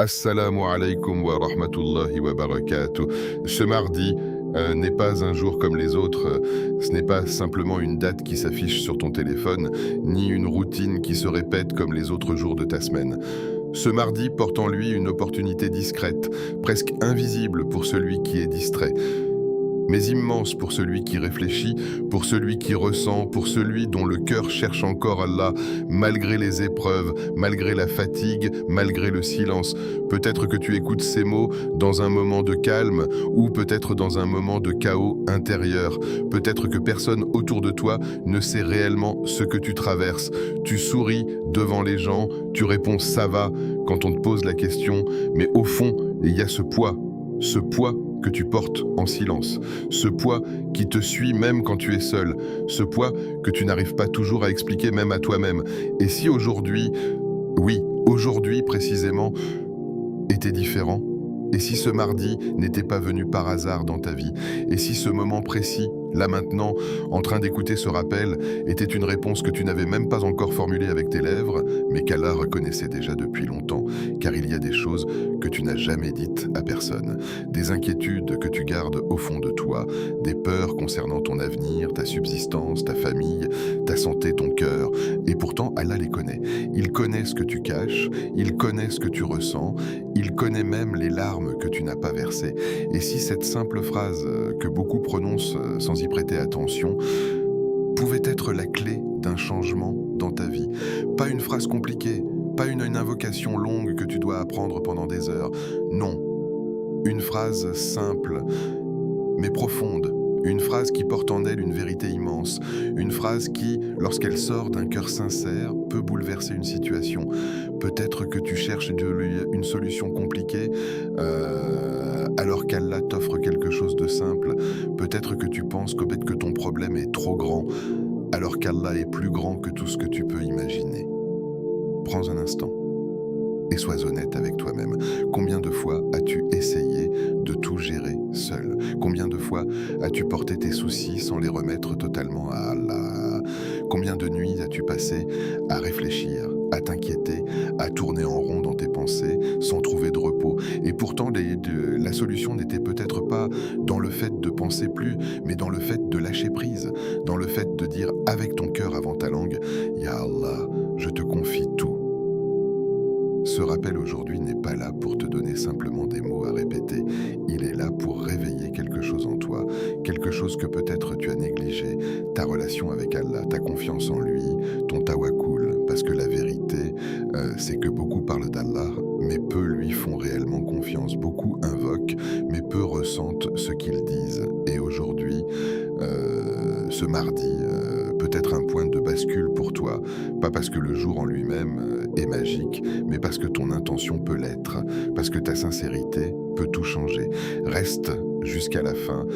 Assalamu alaikum wa rahmatullahi wa barakatuh. Ce mardi n'est pas un jour comme les autres. Ce n'est pas simplement une date qui s'affiche sur ton téléphone, ni une routine qui se répète comme les autres jours de ta semaine. Ce mardi porte en lui une opportunité discrète, presque invisible pour celui qui est distrait, mais immense pour celui qui réfléchit, pour celui qui ressent, pour celui dont le cœur cherche encore Allah, malgré les épreuves, malgré la fatigue, malgré le silence. Peut-être que tu écoutes ces mots dans un moment de calme ou peut-être dans un moment de chaos intérieur. Peut-être que personne autour de toi ne sait réellement ce que tu traverses. Tu souris devant les gens, tu réponds « ça va » quand on te pose la question, mais au fond, il y a ce poids que tu portes en silence, ce poids qui te suit même quand tu es seul, ce poids que tu n'arrives pas toujours à expliquer même à toi-même. Et si aujourd'hui, oui, aujourd'hui précisément, était différent, et si ce mardi n'était pas venu par hasard dans ta vie, et si ce moment précis, là maintenant, en train d'écouter ce rappel, était une réponse que tu n'avais même pas encore formulée avec tes lèvres, mais qu'Allah reconnaissait déjà depuis longtemps, car il y a des choses que tu n'as jamais dites à personne, des inquiétudes que tu gardes au fond de toi, des peurs concernant ton avenir, ta subsistance, ta famille, ta santé, ton cœur, et pourtant Allah les connaît. Il connaît ce que tu caches, il connaît ce que tu ressens, il connaît même les larmes que tu n'as pas versées. Et si cette simple phrase que beaucoup prononcent sans y prêter attention pouvait être la clé d'un changement dans ta vie, pas une phrase compliquée, pas une invocation longue que tu dois apprendre pendant des heures, non, une phrase simple mais profonde, une phrase qui porte en elle une vérité immense, une phrase qui, lorsqu'elle sort d'un cœur sincère, peut bouleverser une situation. Peut-être que tu cherches une solution compliquée alors qu'Allah t'offre quelque chose de simple. Peut-être que tu penses que ton problème est trop grand alors qu'Allah est plus grand que tout ce que tu peux imaginer. Prends un instant et sois honnête avec toi-même. Combien de fois as-tu essayé de tout gérer seul? Combien de fois as-tu porté tes soucis sans les remettre totalement à Allah? Combien de nuits as-tu passé à réfléchir, à t'inquiéter, à tourner en rond dans tes pensées sans trouver de repos? Et pourtant, la solution n'était peut-être pas dans le fait de penser plus, mais dans le fait de lâcher prise, dans le fait de dire avec ton cœur avant ta langue, « Ya Allah, je te confie tout ». Ce rappel aujourd'hui n'est pas là pour te donner simplement des mots à répéter, il est là pour réveiller quelque chose en toi, quelque chose que peut-être tu as négligé, ta relation avec Allah, ta confiance en lui, ton tawakkul, parce que la vérité, c'est que beaucoup parlent d'Allah, mais peu lui font réellement confiance, beaucoup invoquent, mais peu ressentent ce qu'ils disent. Et aujourd'hui, ce mardi, peut être un point de bascule pour toi, pas parce que le jour en lui-même est magique, mais parce que ton intention peut l'être, parce que ta sincérité peut tout changer. Reste jusqu'à la fin,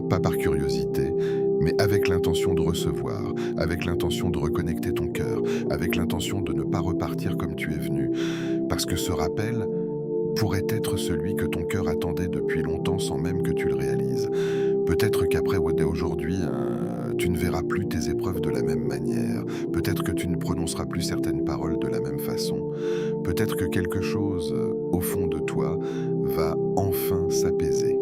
pas par curiosité, mais avec l'intention de recevoir, avec l'intention de reconnecter ton cœur, avec l'intention de ne pas repartir comme tu es venu, parce que ce rappel pourrait être celui que ton cœur attendait depuis longtemps sans même que tu le réalises. Peut-être qu'après aujourd'hui, tu ne verras plus tes épreuves de la même manière. Peut-être que tu ne prononceras plus certaines paroles de la même façon. Peut-être que quelque chose, au fond de toi, va enfin s'apaiser.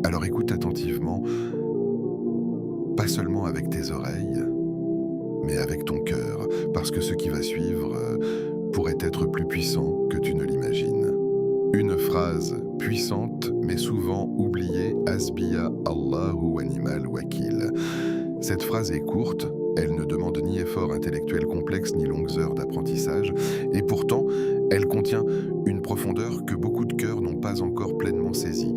Alors écoute attentivement, pas seulement avec tes oreilles, mais avec ton cœur, parce que ce qui va suivre pourrait être plus puissant que tu ne l'imagines. Une phrase puissante, mais souvent oubliée, « Hasbiya Allahu wa ni'mal wakil ». Cette phrase est courte, elle ne demande ni effort intellectuel complexe ni longues heures d'apprentissage, et pourtant, elle contient une profondeur que beaucoup de cœurs n'ont pas encore pleinement saisie.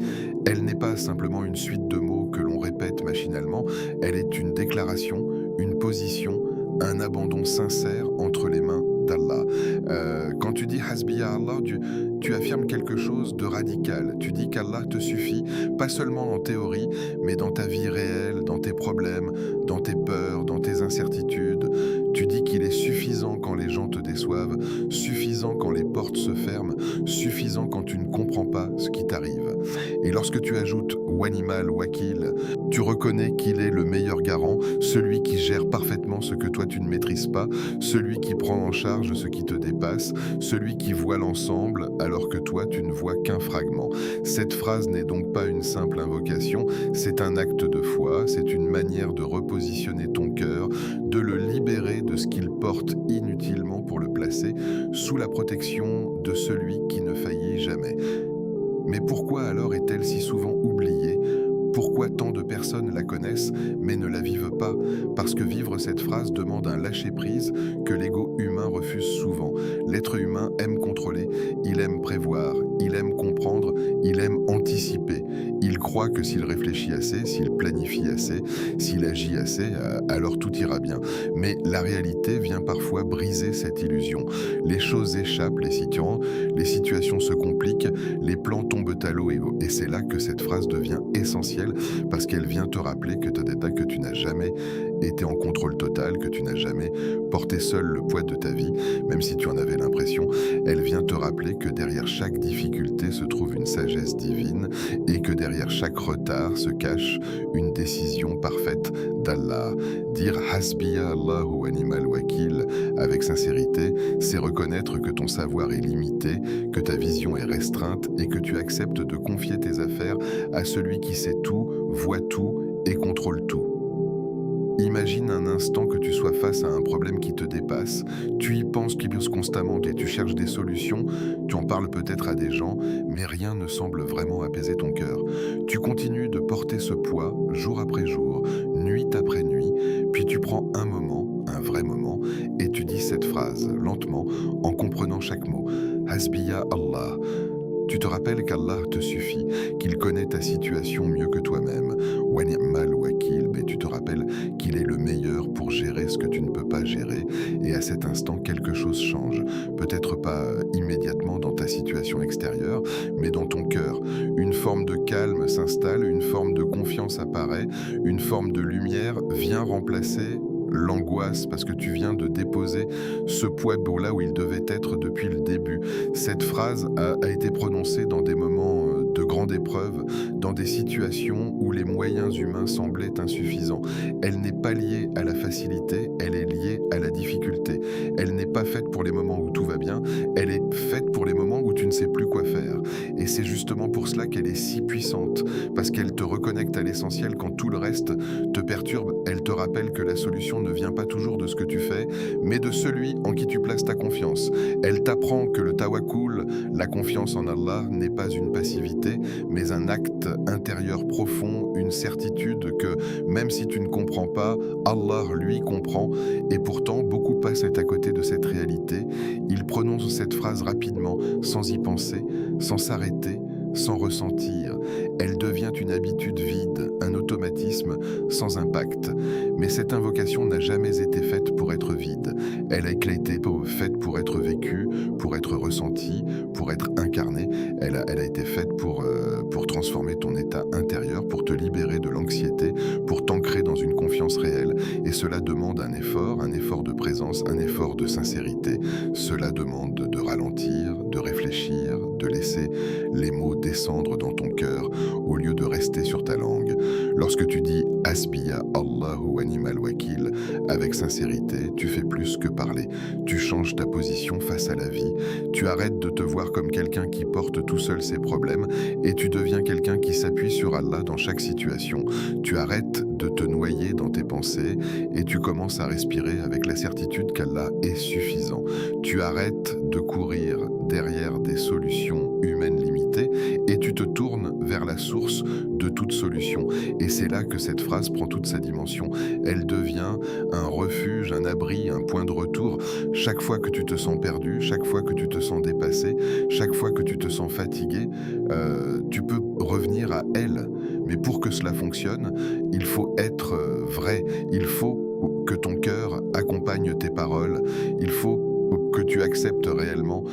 Elle n'est pas simplement une suite de mots que l'on répète machinalement, elle est une déclaration, une position, un abandon sincère entre les mains d'Allah. Quand tu dis Hasbiya Allah, tu affirmes quelque chose de radical. Tu dis qu'Allah te suffit, pas seulement en théorie, mais dans ta vie réelle, dans tes problèmes, dans tes peurs, dans tes incertitudes. Tu dis qu'il est suffisant suffisant quand les gens te déçoivent, suffisant quand les portes se ferment, suffisant quand tu ne comprends pas ce qui t'arrive. Et lorsque tu ajoutes Wanimal Wakil, tu reconnais qu'il est le meilleur garant, celui qui gère parfaitement ce que toi tu ne maîtrises pas, celui qui prend en charge ce qui te dépasse, celui qui voit l'ensemble alors que toi tu ne vois qu'un fragment. Cette phrase n'est donc pas une simple invocation, c'est un acte de foi, c'est une manière de repositionner ton cœur, de le libérer de ce qu'il porte inutilement pour le placer sous la protection de celui qui ne faillit jamais. Mais pourquoi alors est-elle si souvent oubliée ? Pourquoi tant de personnes la connaissent mais ne la vivent pas? Parce que vivre cette phrase demande un lâcher-prise que l'ego humain refuse souvent. L'être humain aime contrôler, il aime prévoir, il aime comprendre, il aime anticiper. Il croit que s'il réfléchit assez, s'il planifie assez, s'il agit assez, alors tout ira bien. Mais la réalité vient parfois briser cette illusion. Les choses échappent, les situations se compliquent, les plans tombent à l'eau et c'est là que cette phrase devient essentielle parce qu'elle vient te rappeler que tu n'as jamais été en contrôle total, que tu n'as jamais porté seul le poids de ta vie, même si tu en avais l'impression. Elle vient te rappeler que derrière chaque difficulté se trouve une sagesse divine et que derrière chaque retard se cache une décision parfaite d'Allah. Dire Hasbiya Allahu wa ni'mal wakil avec sincérité, c'est reconnaître que ton savoir est limité, que ta vision est restreinte et que tu acceptes de confier tes affaires à celui qui sait tout, voit tout et contrôle tout. Imagine un instant que tu sois face à un problème qui te dépasse, tu y penses constamment et tu cherches des solutions, tu en parles peut-être à des gens, mais rien ne semble vraiment apaiser ton cœur. Tu continues de porter ce poids jour après jour, nuit après nuit, puis tu prends un moment, un vrai moment, et tu dis cette phrase lentement, en comprenant chaque mot. Hasbiya Allah. Tu te rappelles qu'Allah te suffit, qu'il connaît ta situation mieux que toi-même. Wa ni'mal wakil, mais tu te rappelles qu'il est le meilleur pour gérer ce que tu ne peux pas gérer. Et à cet instant, quelque chose change. Peut-être pas immédiatement dans ta situation extérieure, mais dans ton cœur. Une forme de calme s'installe, une forme de confiance apparaît, une forme de lumière vient remplacer l'angoisse parce que tu viens de déposer ce poids là où il devait être depuis le début. Cette phrase a été prononcée dans des moments de grande épreuve, dans des situations où les moyens humains semblaient insuffisants. Elle n'est pas liée à la facilité, elle est liée à la difficulté. Elle n'est pas faite pour les moments où tout va bien, elle est faite pour les moments où tu ne sais plus quoi faire. Et c'est justement pour cela qu'elle est si puissante, parce qu'elle te reconnecte à l'essentiel quand tout le reste te perturbe. Elle te rappelle que la solution ne vient pas toujours de ce que tu fais, mais de celui en qui tu places ta confiance. Elle t'apprend que le tawakkul, la confiance en Allah, n'est pas une passivité, mais un acte intérieur profond, une certitude que même si tu ne comprends pas, Allah, lui, comprend. Et pourtant, beaucoup passent à côté de cette réalité. Ils prononcent cette phrase rapidement, sans y penser, sans s'arrêter, sans ressentir. Elle devient une habitude vide, un automatisme sans impact. Mais cette invocation n'a jamais été faite pour être vide. Elle a été faite pour être vécue, pour être ressentie, pour être incarnée. Elle a été faite pour transformer ton état intérieur, pour te libérer de l'anxiété, pour t'ancrer dans une confiance réelle. Et cela demande un effort de présence, un effort de sincérité. Cela demande de ralentir, de réfléchir, de laisser les mots descendre dans ton cœur au lieu de rester sur ta langue. Lorsque tu dis Hasbiya Allahu wa ni'mal wakil avec sincérité, tu fais plus que parler. Tu changes ta position face à la vie. Tu arrêtes de te voir comme quelqu'un qui porte tout seul ses problèmes et tu deviens quelqu'un qui s'appuie sur Allah dans chaque situation. Tu arrêtes de te noyer dans tes pensées et tu commences à respirer avec la certitude qu'Allah est suffisant. Tu arrêtes de courir derrière des solutions humaines limitées et tu te tournes vers la source de toute solution. Et c'est là que cette phrase prend toute sa dimension. Elle devient un refuge, un abri, un point de retour. Chaque fois que tu te sens perdu, chaque fois que tu te sens dépassé, chaque fois que tu te sens fatigué, tu peux revenir à elle. Mais pour que cela fonctionne, il faut être vrai. Il faut que ton cœur accompagne tes paroles. Il faut que tu acceptes réellement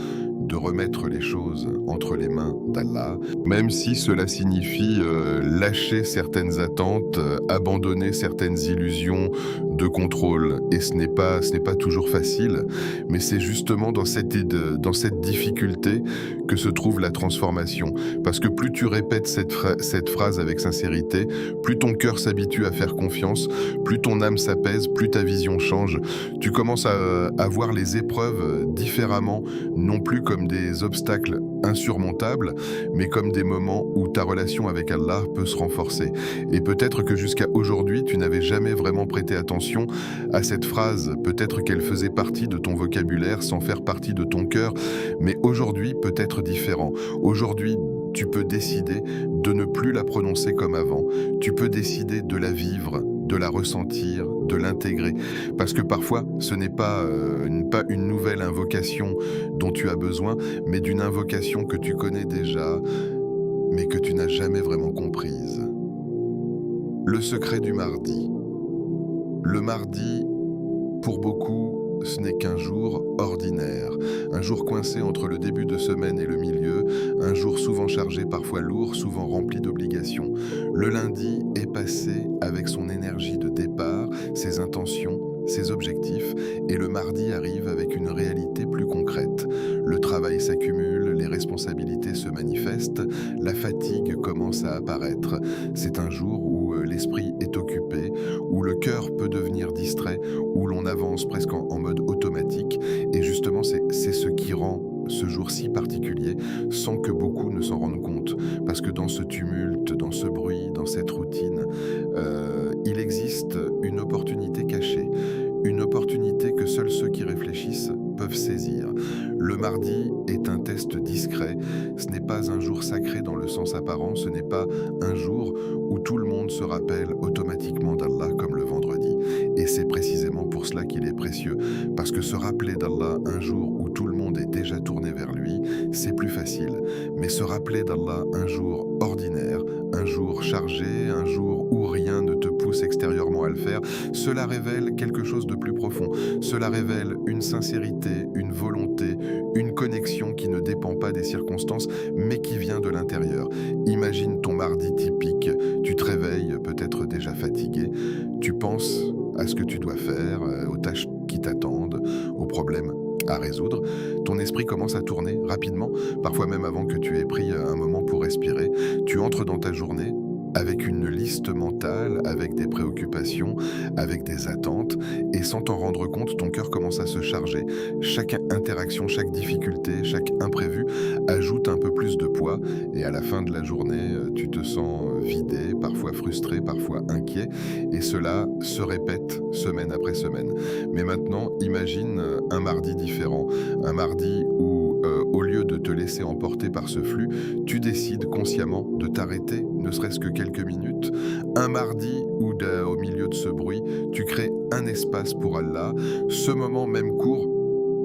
de remettre les choses entre les mains d'Allah, même si cela signifie lâcher certaines attentes, abandonner certaines illusions de contrôle. Et ce n'est pas toujours facile, mais c'est justement dans cette difficulté que se trouve la transformation. Parce que plus tu répètes cette phrase avec sincérité, plus ton cœur s'habitue à faire confiance, plus ton âme s'apaise, plus ta vision change. Tu commences à voir les épreuves différemment, non plus comme des obstacles insurmontables, mais comme des moments où ta relation avec Allah peut se renforcer. Et peut-être que jusqu'à aujourd'hui, tu n'avais jamais vraiment prêté attention à cette phrase. Peut-être qu'elle faisait partie de ton vocabulaire sans faire partie de ton cœur, mais aujourd'hui peut être différent. Aujourd'hui, tu peux décider de ne plus la prononcer comme avant. Tu peux décider de la vivre, de la ressentir, de l'intégrer. Parce que parfois, ce n'est pas une nouvelle invocation dont tu as besoin, mais d'une invocation que tu connais déjà, mais que tu n'as jamais vraiment comprise. Le secret du mardi. Le mardi, pour beaucoup, ce n'est qu'un jour ordinaire, un jour coincé entre le début de semaine et le milieu, un jour souvent chargé, parfois lourd, souvent rempli d'obligations. Le lundi est passé avec son énergie de départ, ses intentions, ses objectifs, et le mardi arrive avec une réalité plus concrète. Le travail s'accumule, les responsabilités se manifestent, la fatigue commence à apparaître. C'est un jour où l'esprit est occupé, où le cœur peut devenir distrait, où l'on avance presque en mode automatique, et justement c'est ce qui rend ce jour si particulier sans que beaucoup ne s'en rendent compte. Parce que dans ce tumulte, dans ce bruit, dans cette routine, il existe une opportunité cachée, une opportunité que seuls ceux qui réfléchissent peuvent saisir. Le mardi est un test discret, ce n'est pas un jour sacré dans le sens apparent, ce n'est pas un jour où tout le monde se rappelle automatiquement d'Allah comme le vendredi. Et c'est précisément pour cela qu'il est précieux, parce que se rappeler d'Allah un jour où tout le monde est déjà tourné vers lui, c'est plus facile. Mais se rappeler d'Allah un jour ordinaire, un jour chargé, un jour où rien ne te pousse extérieurement à le faire, cela révèle quelque chose de plus profond. Cela révèle une sincérité, une volonté, une connexion qui ne dépend pas des circonstances, mais qui vient de l'intérieur. Imagine ton mardi typique, tu te réveilles peut-être déjà fatigué, tu penses à ce que tu dois faire, aux tâches qui t'attendent, aux problèmes à résoudre. Ton esprit commence à tourner rapidement, parfois même avant que tu aies pris un moment pour respirer. Tu entres dans ta journée avec une liste mentale, avec des préoccupations, avec des attentes, et sans t'en rendre compte, ton cœur commence à se charger. Chaque interaction, chaque difficulté, chaque imprévu ajoute un peu plus de poids, et à la fin de la journée, tu te sens vidé, parfois frustré, parfois inquiet, et cela se répète semaine après semaine. Mais maintenant, imagine un mardi différent, un mardi où au lieu de te laisser emporter par ce flux, tu décides consciemment de t'arrêter, ne serait-ce que quelques minutes. Un mardi où, au milieu de ce bruit, tu crées un espace pour Allah. Ce moment même court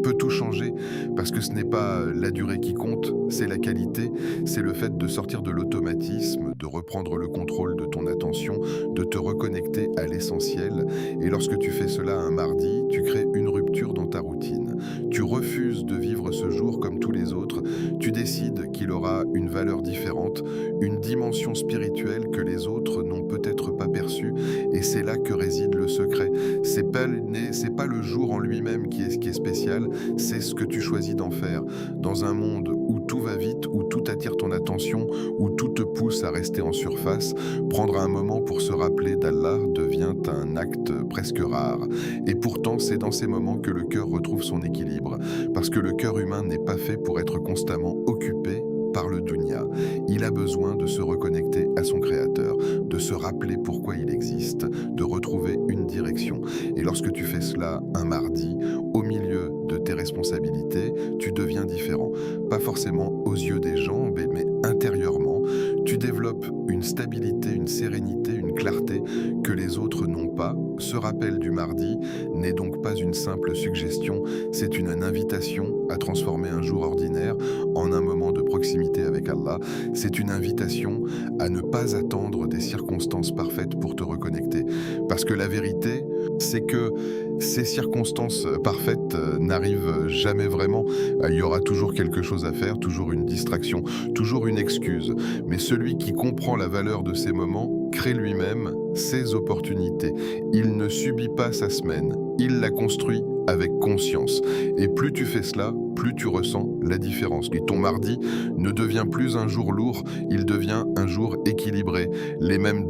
peut tout changer, parce que ce n'est pas la durée qui compte, c'est la qualité, c'est le fait de sortir de l'automatisme, de reprendre le contrôle de ton attention, de te reconnecter à l'essentiel. Et lorsque tu fais cela un mardi, tu crées une rupture dans ta routine. Tu refuses de vivre ce jour comme tous les autres, tu décides qu'il aura une valeur différente, une dimension spirituelle que les autres n'ont peut-être pas perçue, et c'est là que réside le secret. C'est pas le jour en lui-même qui est spécial, c'est ce que tu choisis d'en faire. Dans un monde où tout va vite, où tout attire ton attention, où tout te pousse à rester en surface, prendre un moment pour se rappeler d'Allah devient un acte presque rare. Et pourtant, c'est dans ces moments que le cœur retrouve son équilibre, parce que le cœur humain n'est pas fait pour être constamment occupé par le dunya. Il a besoin de se reconnecter à son créateur, de se rappeler pourquoi il existe, de retrouver une direction. Et lorsque tu fais cela un mardi, au milieu de tes responsabilités, tu deviens différent. Pas forcément aux yeux des gens, mais intérieurement, tu développes une stabilité, une sérénité, une clarté que les autres n'ont pas. Ce rappel du mardi n'est donc pas une simple suggestion, c'est une invitation à transformer un jour ordinaire en un moment de proximité avec Allah. C'est une invitation à ne pas attendre des circonstances parfaites pour te reconnecter. Parce que la vérité, c'est que ces circonstances parfaites n'arrivent jamais vraiment. Il y aura toujours quelque chose à faire, toujours une distraction, toujours une excuse. Mais celui qui comprend la valeur de ces moments crée lui-même ses opportunités. Il ne subit pas sa semaine, il la construit avec conscience. Et plus tu fais cela, plus tu ressens la différence. Et ton mardi ne devient plus un jour lourd, il devient un jour équilibré. Les mêmes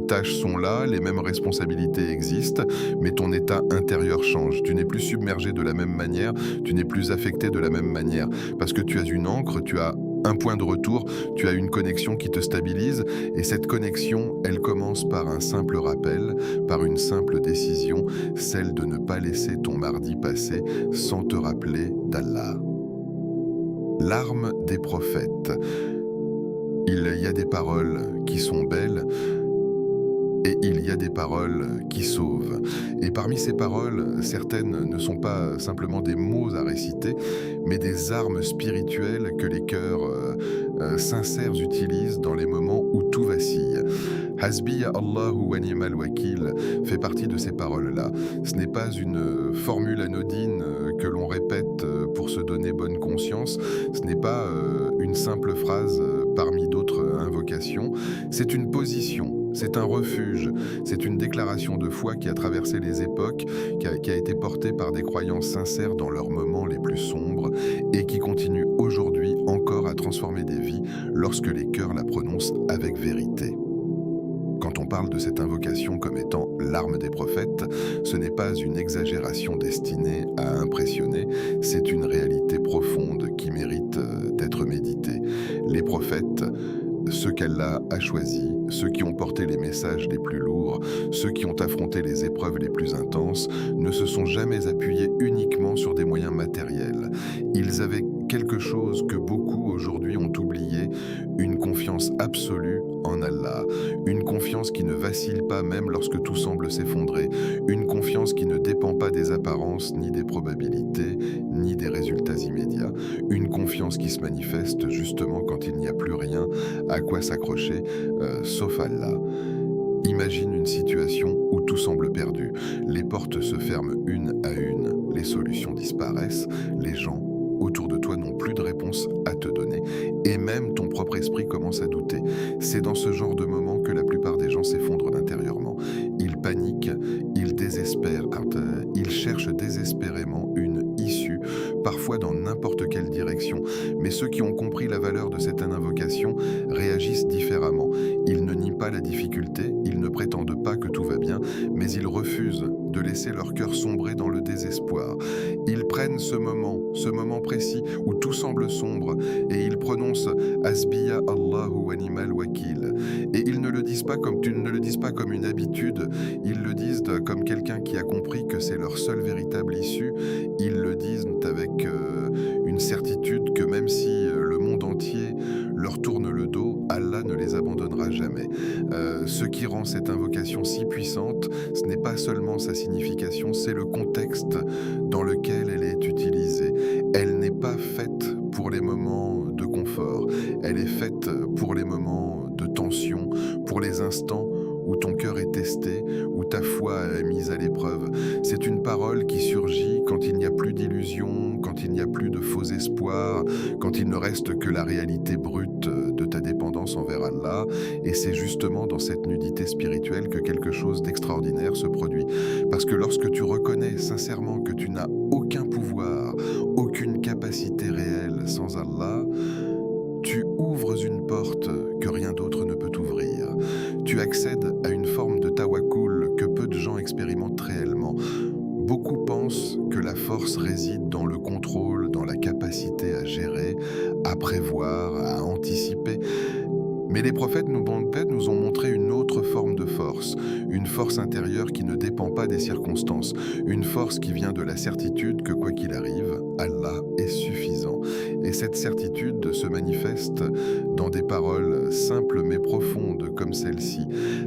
tâches sont là, les mêmes responsabilités existent, mais ton état intérieur change. Tu n'es plus submergé de la même manière, tu n'es plus affecté de la même manière, parce que tu as une ancre, tu as un point de retour, tu as une connexion qui te stabilise, et cette connexion, elle commence par un simple rappel, par une simple décision, celle de ne pas laisser ton mardi passer sans te rappeler d'Allah. L'arme des prophètes. Il y a des paroles qui sont belles, et il y a des paroles qui sauvent. Et parmi ces paroles, certaines ne sont pas simplement des mots à réciter, mais des armes spirituelles que les cœurs sincères utilisent dans les moments où tout vacille. Hasbiya Allahu wa ni'mal wakil fait partie de ces paroles-là. Ce n'est pas une formule anodine que l'on répète pour se donner bonne conscience. Ce n'est pas une simple phrase parmi d'autres invocations. C'est une position. C'est un refuge, c'est une déclaration de foi qui a traversé les époques, qui a été portée par des croyants sincères dans leurs moments les plus sombres et qui continue aujourd'hui encore à transformer des vies lorsque les cœurs la prononcent avec vérité. Quand on parle de cette invocation comme étant l'arme des prophètes, ce n'est pas une exagération destinée à impressionner, c'est une réalité profonde qui mérite d'être méditée. Les prophètes, ceux qu'Allah a choisis, ceux qui ont porté les messages les plus lourds, ceux qui ont affronté les épreuves les plus intenses, ne se sont jamais appuyés uniquement sur des moyens matériels. Ils avaient quelque chose que beaucoup aujourd'hui ont oublié, une confiance absolue en Allah, une confiance qui ne vacille pas même lorsque tout semble s'effondrer, une confiance qui ne dépend pas des apparences, ni des probabilités, ni des résultats immédiats, une confiance qui se manifeste justement quand il n'y a plus rien à quoi s'accrocher, sauf Allah. Imagine une situation où tout semble perdu, les portes se ferment une à une, les solutions disparaissent, les gens autour de toi n'ont plus de réponse à te donner, et même ton propre esprit commence à douter. C'est dans ce genre de moment que la plupart des gens s'effondrent intérieurement. Ils paniquent, ils désespèrent, ils cherchent désespérément une issue, parfois dans n'importe quelle direction. Mais ceux qui ont compris la valeur de cette invocation réagissent différemment. Ils ne nient pas la difficulté, ils ne prétendent pas que tout va bien, mais ils refusent de laisser leur cœur sombrer dans le désespoir. Ils prennent ce moment précis où tout semble sombre et ils prononcent Hasbiya Allahu wa ni'mal wakil. Et ils ne le disent pas comme une habitude, ils le disent comme quelqu'un qui a compris que c'est leur seule véritable issue. Ils le disent avec une certitude que même si le monde entier leur tourne le dos, Allah ne les abandonnera jamais. Ce qui rend cette invocation si puissante, ce n'est pas seulement sa signification, c'est le contexte dans lequel elle est utilisée. Elle n'est pas faite pour les moments de confort, elle est faite pour les moments de tension, pour les instants où ton cœur est testé, où ta foi est mise à l'épreuve. C'est une parole qui surgit quand il n'y a plus d'illusions, quand il n'y a plus de faux espoirs, quand il ne reste que la réalité brute de ta dépendance envers Allah. Et c'est justement dans cette nudité spirituelle que quelque chose d'extraordinaire se produit. Parce que lorsque tu reconnais sincèrement que tu n'as aucun pouvoir, aucune capacité réelle sans Allah, tu ouvres une porte que rien d'autre ne peut ouvrir. Tu accèdes à une forme de tawakkul que peu de gens expérimentent réellement. Beaucoup pensent que la force réside dans le contrôle, dans la capacité à gérer, à prévoir, à anticiper. Mais les prophètes nous ont montré une autre forme de force, une force intérieure qui ne dépend pas des circonstances, une force qui vient de la certitude que quoi qu'il arrive, Allah est suffisant. Et cette certitude se manifeste dans des paroles simples mais profondes comme celle-ci.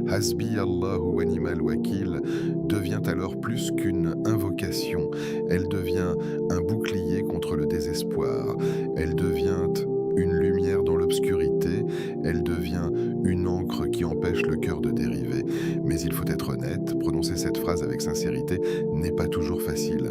Hasbi Allahu wa ni'mal wakil devient alors plus qu'une invocation, elle devient un bouclier contre le désespoir, elle devient une lumière dans l'obscurité, elle devient une encre qui empêche le cœur de dériver. Mais il faut être honnête, prononcer cette phrase avec sincérité n'est pas toujours facile.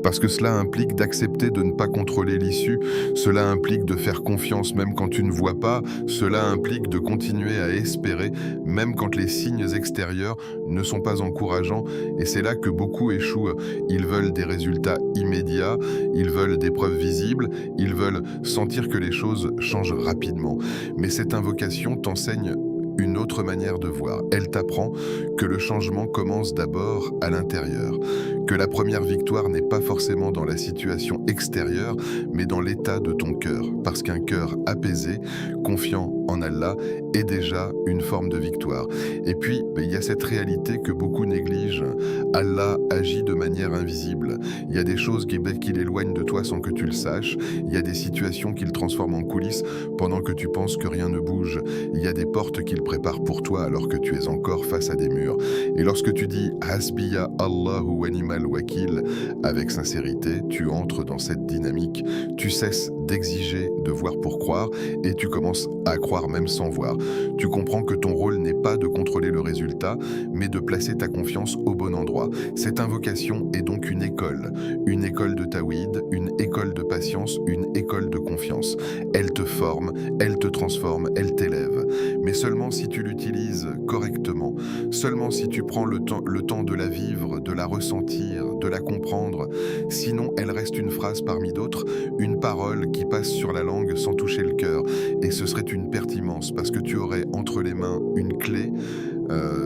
Parce que cela implique d'accepter de ne pas contrôler l'issue, cela implique de faire confiance même quand tu ne vois pas, cela implique de continuer à espérer même quand les signes extérieurs ne sont pas encourageants, et c'est là que beaucoup échouent. Ils veulent des résultats immédiats, ils veulent des preuves visibles, ils veulent sentir que les choses changent rapidement. Mais cette invocation t'enseigne une autre manière de voir. Elle t'apprend que le changement commence d'abord à l'intérieur, que la première victoire n'est pas forcément dans la situation extérieure, mais dans l'état de ton cœur, parce qu'un cœur apaisé, confiant en Allah, est déjà une forme de victoire. Et puis, il y a cette réalité que beaucoup négligent. Allah agit de manière invisible. Il y a des choses qu'il éloigne de toi sans que tu le saches. Il y a des situations qu'il transforme en coulisses pendant que tu penses que rien ne bouge. Il y a des portes qu'il prépare pour toi alors que tu es encore face à des murs. Et lorsque tu dis « Hasbiya Allahu wa ni'mal wakil » avec sincérité, tu entres dans cette dynamique. Tu cesses d'exiger de voir pour croire et tu commences à croire même sans voir. Tu comprends que ton rôle n'est pas de contrôler le résultat, mais de placer ta confiance au bon endroit. Cette invocation est donc une école de tawhid, une école de patience, une école de confiance. Elle te forme, elle te transforme, elle t'élève. Mais seulement si tu l'utilises correctement, seulement si tu prends le temps de la vivre, de la ressentir, de la comprendre. Sinon, elle reste une phrase parmi d'autres, une parole qui passe sur la langue sans toucher le cœur. Et ce serait une perte immense parce que tu aurais entre les mains une clé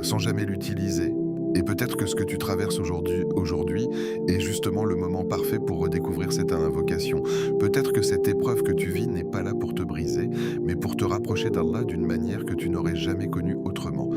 sans jamais l'utiliser. Et peut-être que ce que tu traverses aujourd'hui est justement le moment parfait pour redécouvrir cette invocation. Peut-être que cette épreuve que tu vis n'est pas là pour te briser, mais pour te rapprocher d'Allah d'une manière que tu n'aurais jamais connue autrement.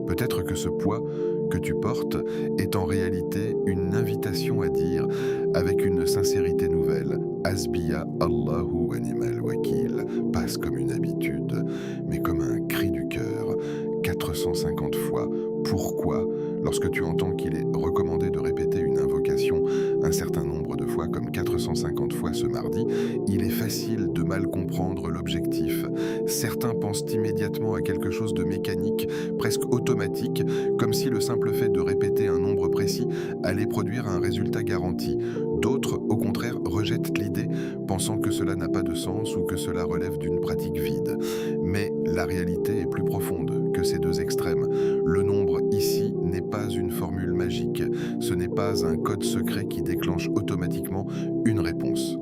Peut-être que ce poids que tu portes est en réalité une invitation à dire, avec une sincérité nouvelle, « Hasbiya Allahu wa ni'mal wakil » passe comme une habitude, mais comme un cri du cœur, 450 fois. Pourquoi, lorsque tu entends qu'il est recommandé de répéter une invocation un certain nombre de fois, comme 450 fois ce mardi, il est facile de mal comprendre l'objectif. Certains pensent immédiatement à quelque chose de mécanique, presque automatique, comme si le simple fait de répéter un nombre précis allait produire un résultat garanti. D'autres, au contraire, rejettent l'idée, pensant que cela n'a pas de sens ou que cela relève d'une pratique vide. Mais la réalité est plus profonde que ces deux extrêmes. Le nombre ici n'est pas une formule magique, ce n'est pas un code secret qui déclenche automatiquement une réponse.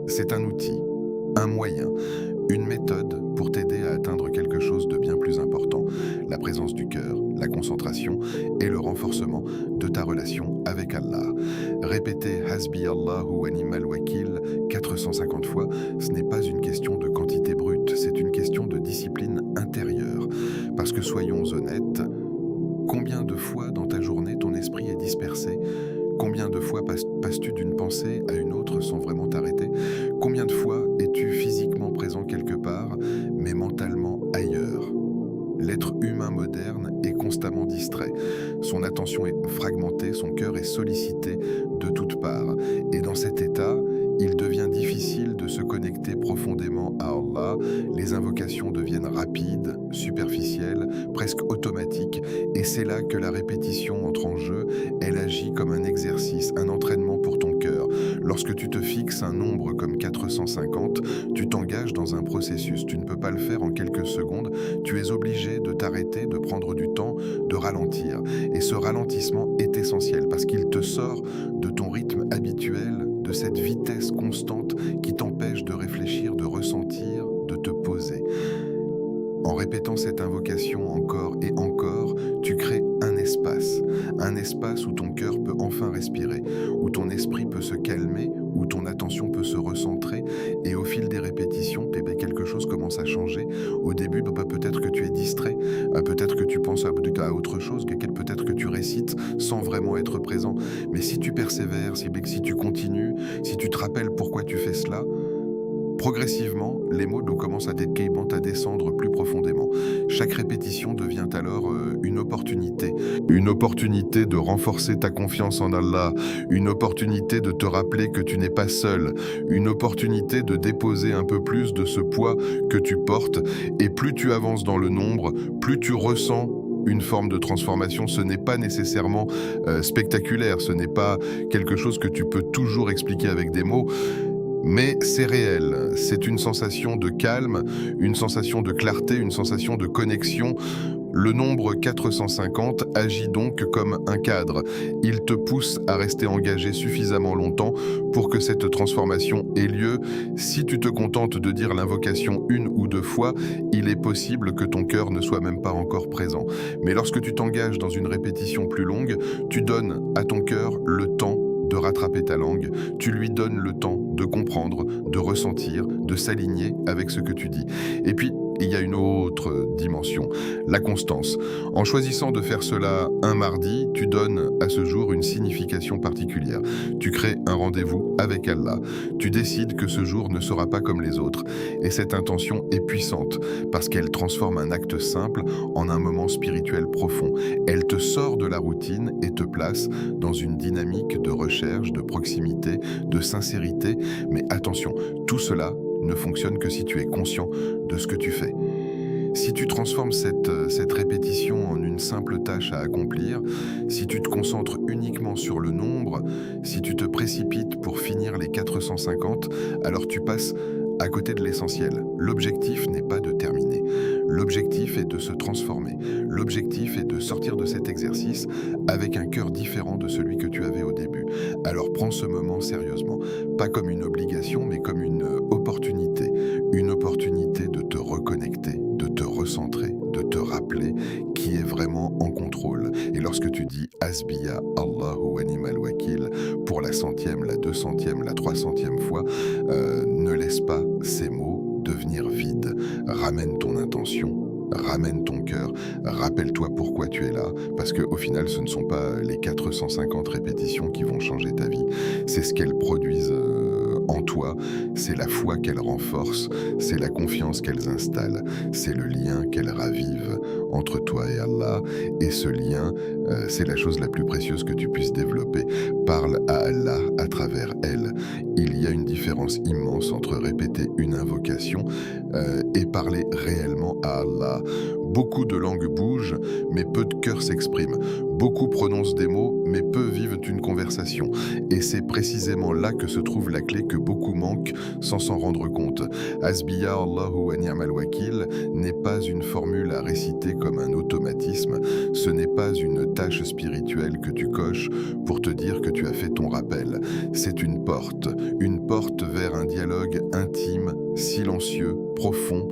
C'est un outil, un moyen, une méthode pour t'aider à atteindre quelque chose de bien plus important, la présence du cœur, la concentration et le renforcement de ta relation avec Allah. Répéter Hasbi Allahu wa ni'mal wakil 450 fois, ce n'est pas une question de quantité brute, c'est une question de discipline intérieure. Parce que soyons honnêtes, combien de fois dans ta journée ton esprit est dispersé ? Combien de fois passes-tu d'une pensée à une autre sans vraiment t'arrêter ? Combien de fois es-tu physiquement présent quelque part, mais mentalement ailleurs ? L'être humain moderne est constamment distrait. Son attention est fragmentée, son cœur est sollicité de toutes parts. Et dans cet état, il devient difficile de se connecter profondément à Allah. Les invocations deviennent rapides, superficielles, presque automatiques. Et c'est là que la répétition entre en jeu. Elle agit comme un exercice, un entraînement pour ton cœur. Lorsque tu te fixes un nombre comme 450, tu t'engages dans un processus. Tu ne peux pas le faire en quelques secondes. Tu es obligé de t'arrêter, de prendre du temps, de ralentir. Et ce ralentissement est essentiel parce qu'il te sort de ton rythme habituel, de cette vitesse constante qui t'empêche de réfléchir, de ressentir, de te poser. En répétant cette invocation encore et encore, tu crées un espace où ton cœur peut enfin respirer, où ton esprit peut se calmer, où ton attention peut se recentrer, et au fil des répétitions, quelque chose commence à changer. Au début, peut-être que tu es distrait, peut-être que tu penses à autre chose, peut-être que tu récites sans vraiment être présent. Mais si tu persévères, si tu continues, si tu te rappelles pourquoi tu fais cela, progressivement, les mots commencent à descendre plus profondément. Chaque répétition devient alors une opportunité de renforcer ta confiance en Allah, une opportunité de te rappeler que tu n'es pas seul, une opportunité de déposer un peu plus de ce poids que tu portes. Et plus tu avances dans le nombre, plus tu ressens une forme de transformation. Ce n'est pas nécessairement spectaculaire, ce n'est pas quelque chose que tu peux toujours expliquer avec des mots, mais c'est réel. C'est une sensation de calme, une sensation de clarté, une sensation de connexion. Le nombre 450 agit donc comme un cadre. Il te pousse à rester engagé suffisamment longtemps pour que cette transformation ait lieu. Si tu te contentes de dire l'invocation une ou deux fois, il est possible que ton cœur ne soit même pas encore présent. Mais lorsque tu t'engages dans une répétition plus longue, tu donnes à ton cœur le temps de rattraper ta langue, tu lui donnes le temps de comprendre, de ressentir, de s'aligner avec ce que tu dis. Et puis, il y a une autre dimension, la constance. En choisissant de faire cela un mardi, tu donnes à ce jour une signification particulière. Tu crées un rendez-vous avec Allah. Tu décides que ce jour ne sera pas comme les autres. Et cette intention est puissante parce qu'elle transforme un acte simple en un moment spirituel profond. Elle te sort de la routine et te place dans une dynamique de recherche, de proximité, de sincérité. Mais attention, tout cela ne fonctionne que si tu es conscient de ce que tu fais. Si tu transformes cette répétition en une simple tâche à accomplir, si tu te concentres uniquement sur le nombre, si tu te précipites pour finir les 450, alors tu passes à côté de l'essentiel. L'objectif n'est pas de terminer. L'objectif est de se transformer. L'objectif est de sortir de cet exercice avec un cœur différent de celui que tu avais au début. Alors prends ce moment sérieusement. Pas comme une obligation, mais comme une opportunité. Une opportunité de te reconnecter, de te recentrer, de te rappeler qui est vraiment en contrôle. Et lorsque tu dis Hasbiya Allahu wa ni'mal wakil pour la 100e, la 200e, la 300e fois, ne laisse pas ces mots devenir vides. Ramène ton intention. Ramène ton cœur, rappelle-toi pourquoi tu es là, parce qu'au final, ce ne sont pas les 450 répétitions qui vont changer ta vie, c'est ce qu'elles produisent en toi, c'est la foi qu'elles renforcent, c'est la confiance qu'elles installent, c'est le lien qu'elles ravivent entre toi et Allah, et ce lien, c'est la chose la plus précieuse que tu puisses développer. Parle à Allah à travers elle. Il y a une différence immense entre répéter une invocation et parler réellement à Allah. Beaucoup de langues bougent, mais peu de cœurs s'expriment. Beaucoup prononcent des mots, mais peu vivent une conversation. Et c'est précisément là que se trouve la clé que beaucoup manquent sans s'en rendre compte. Hasbiya Allahu wa ni'mal wakil n'est pas une formule à réciter comme un automatisme. Ce n'est pas une tâche spirituelle que tu coches pour te dire que tu as fait ton rappel. C'est une porte vers un dialogue intime, silencieux, profond,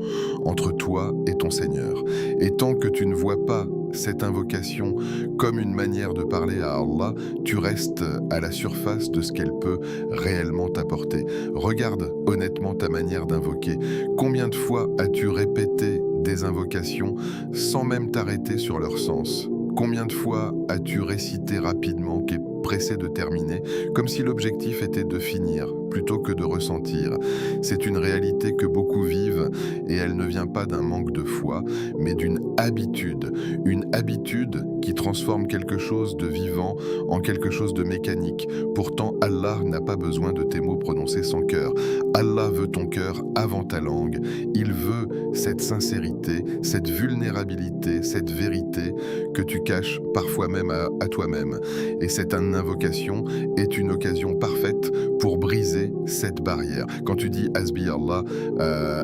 entre toi et ton Seigneur. Et tant que tu ne vois pas cette invocation comme une manière de parler à Allah, tu restes à la surface de ce qu'elle peut réellement t'apporter. Regarde honnêtement ta manière d'invoquer. Combien de fois as-tu répété des invocations sans même t'arrêter sur leur sens ? Combien de fois as-tu récité rapidement, qui est pressé de terminer, comme si l'objectif était de finir plutôt que de ressentir? C'est une réalité que beaucoup vivent et elle ne vient pas d'un manque de foi, mais d'une habitude. Une habitude qui transforme quelque chose de vivant en quelque chose de mécanique. Pourtant, Allah n'a pas besoin de tes mots prononcés sans cœur. Allah veut ton cœur avant ta langue. Il veut cette sincérité, cette vulnérabilité, cette vérité que tu caches parfois même à toi-même. Et cette invocation est une occasion parfaite pour briser cette barrière. Quand tu dis Hasbi Allah,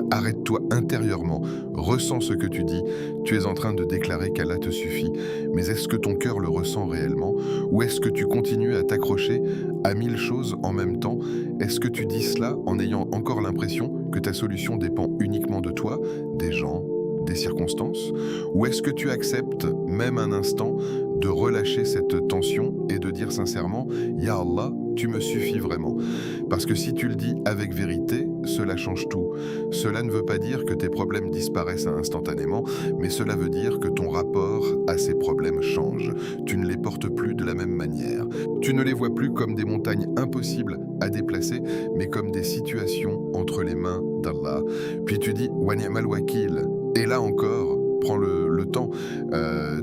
arrête-toi intérieurement, ressens ce que tu dis. Tu es en train de déclarer qu'Allah te suffit. Mais est-ce que ton cœur le ressent réellement? Ou est-ce que tu continues à t'accrocher à 1000 choses en même temps? Est-ce que tu dis cela en ayant encore l'impression que ta solution dépend uniquement de toi, des gens, des circonstances? Ou est-ce que tu acceptes, même un instant, de relâcher cette tension et de dire sincèrement « Ya Allah, tu me suffis vraiment ». Parce que si tu le dis avec vérité, cela change tout. Cela ne veut pas dire que tes problèmes disparaissent instantanément, mais cela veut dire que ton rapport à ces problèmes change. Tu ne les portes plus de la même manière. Tu ne les vois plus comme des montagnes impossibles à déplacer, mais comme des situations entre les mains d'Allah. Puis tu dis « Wa ni'mal wakil ». Et là encore, prends le temps.